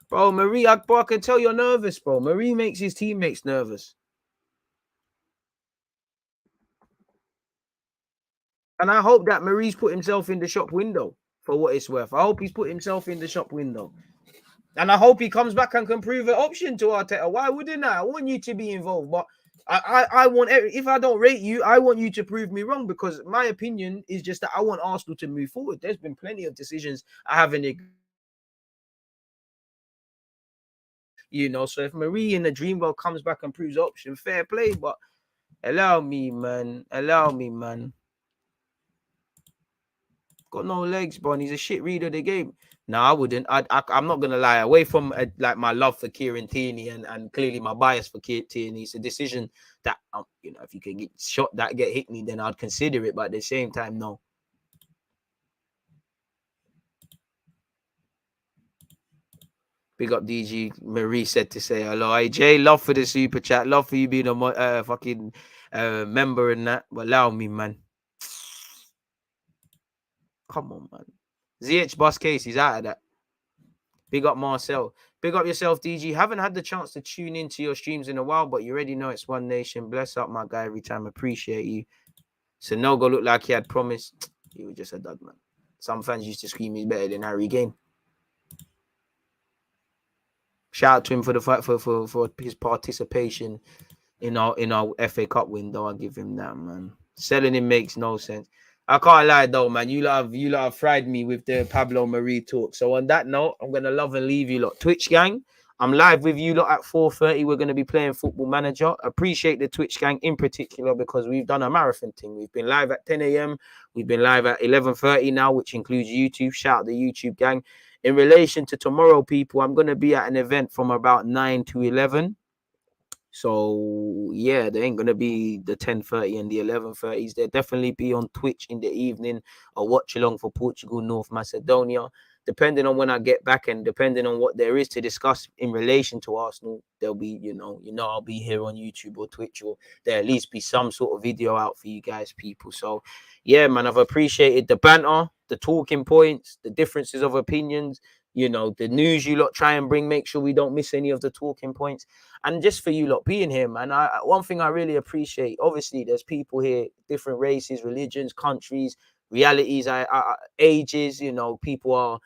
Bro, Marie, I can tell you're nervous, bro. Marie makes his teammates nervous. And I hope that Marie's put himself in the shop window for what it's worth. I hope he's put himself in the shop window. And I hope he comes back and can prove an option to Arteta. Why wouldn't I? I want you to be involved. But I want, if I don't rate you, I want you to prove me wrong, because my opinion is just that I want Arsenal to move forward. There's been plenty of decisions I haven't so if Marie in the dream world comes back and proves option, fair play, but allow me, man. Got no legs, bro, and he's a shit reader of the game. No, I wouldn't. I'm not gonna lie. Away from like my love for Kieran Tierney and clearly my bias for Tierney, it's a decision that if you can get shot that get Hickney, then I'd consider it. But at the same time, no. Big up DG. Marie said to say hello. AJ, love for the super chat. Love for you being a fucking member in that. But allow me, man. Come on, man. ZH Bus Case, he's out of that. Big up Marcel. Big up yourself, DG. Haven't had the chance to tune into your streams in a while, but you already know it's One Nation. Bless up, my guy, every time. Appreciate you. So Nogo looked like he had promised. He was just a dud, man. Some fans used to scream he's better than Harry Kane. Shout out to him for the fight for his participation in our FA Cup window. I'll give him that, man. Selling him makes no sense. I can't lie though, man. You lot have fried me with the Pablo Marie talk. So on that note, I'm gonna love and leave you lot. Twitch gang, I'm live with you lot at 4:30. We're gonna be playing Football Manager. Appreciate the Twitch gang in particular because we've done a marathon thing. We've been live at 10 a.m. We've been live at 11:30 now, which includes YouTube. Shout out the YouTube gang. In relation to tomorrow, people, I'm gonna be at an event from about 9 to 11. So yeah, there ain't gonna be the 10:30 and the 11:30s. They'll definitely be on Twitch in the evening or watch along for Portugal, North Macedonia. Depending on when I get back and depending on what there is to discuss in relation to Arsenal, there'll be, you know, I'll be here on YouTube or Twitch, or there'll at least be some sort of video out for you guys, people. So yeah, man, I've appreciated the banter, the talking points, the differences of opinions. You know, the news you lot try and bring, make sure we don't miss any of the talking points. And just for you lot being here, man, one thing I really appreciate, obviously, there's people here, different races, religions, countries, realities, ages, you know, people are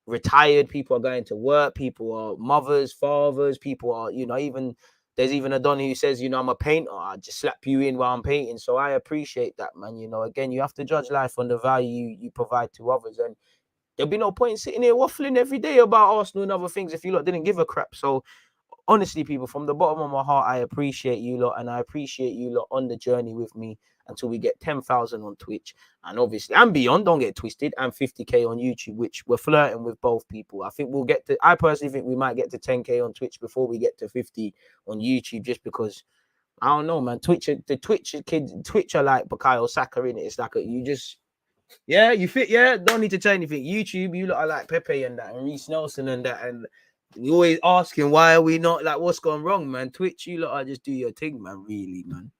retired, people are going to work, people are mothers, fathers, people are, you know, there's even a Don who says, you know, I'm a painter, I just slap you in while I'm painting. So I appreciate that, man. You know, again, you have to judge life on the value you provide to others. And there'll be no point in sitting here waffling every day about Arsenal and other things if you lot didn't give a crap. So honestly, people, from the bottom of my heart, I appreciate you lot, and I appreciate you lot on the journey with me until we get 10,000 on Twitch, and obviously, and beyond, don't get twisted, and 50k on YouTube, which we're flirting with both people. I think we'll get to, I personally think we might get to 10k on Twitch before we get to 50 on YouTube, just because, I don't know, man, the Twitch kids, Twitch are like Bukayo Saka, innit? It's like, you just, yeah, you fit, yeah, don't need to tell anything. YouTube, you lot are like Pepe and that, and Reece Nelson and that, and you're always asking why are we not, like, what's gone wrong, man? Twitch, you lot are just do your thing, man, really, man.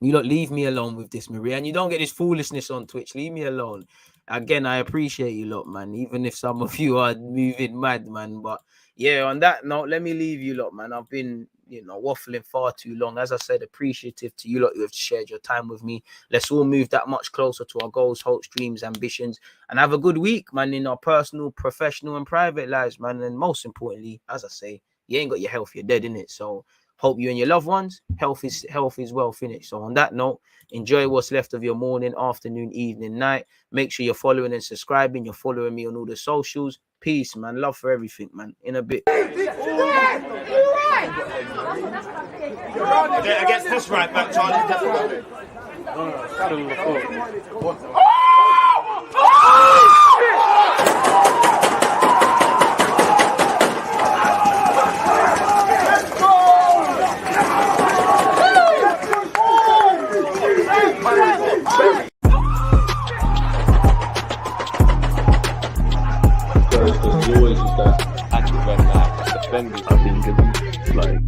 You lot leave me alone with this, Maria, and you don't get this foolishness on Twitch. Leave me alone. Again, I appreciate you lot, man, even if some of you are moving mad, man. But yeah, on that note, let me leave you lot, man. I've been, you know, waffling far too long. As I said, appreciative to you lot who have shared your time with me. Let's all move that much closer to our goals, hopes, dreams, ambitions, and have a good week, man, in our personal, professional, and private lives, man. And most importantly, as I say, you ain't got your health, you're dead, innit? So hope you and your loved ones, health is well finished. So on that note, enjoy what's left of your morning, afternoon, evening, night. Make sure you're following and subscribing. You're following me on all the socials. Peace, man. Love for everything, man. In a bit. Against this right back, Charlie. There's always that active and defenders. I think it's like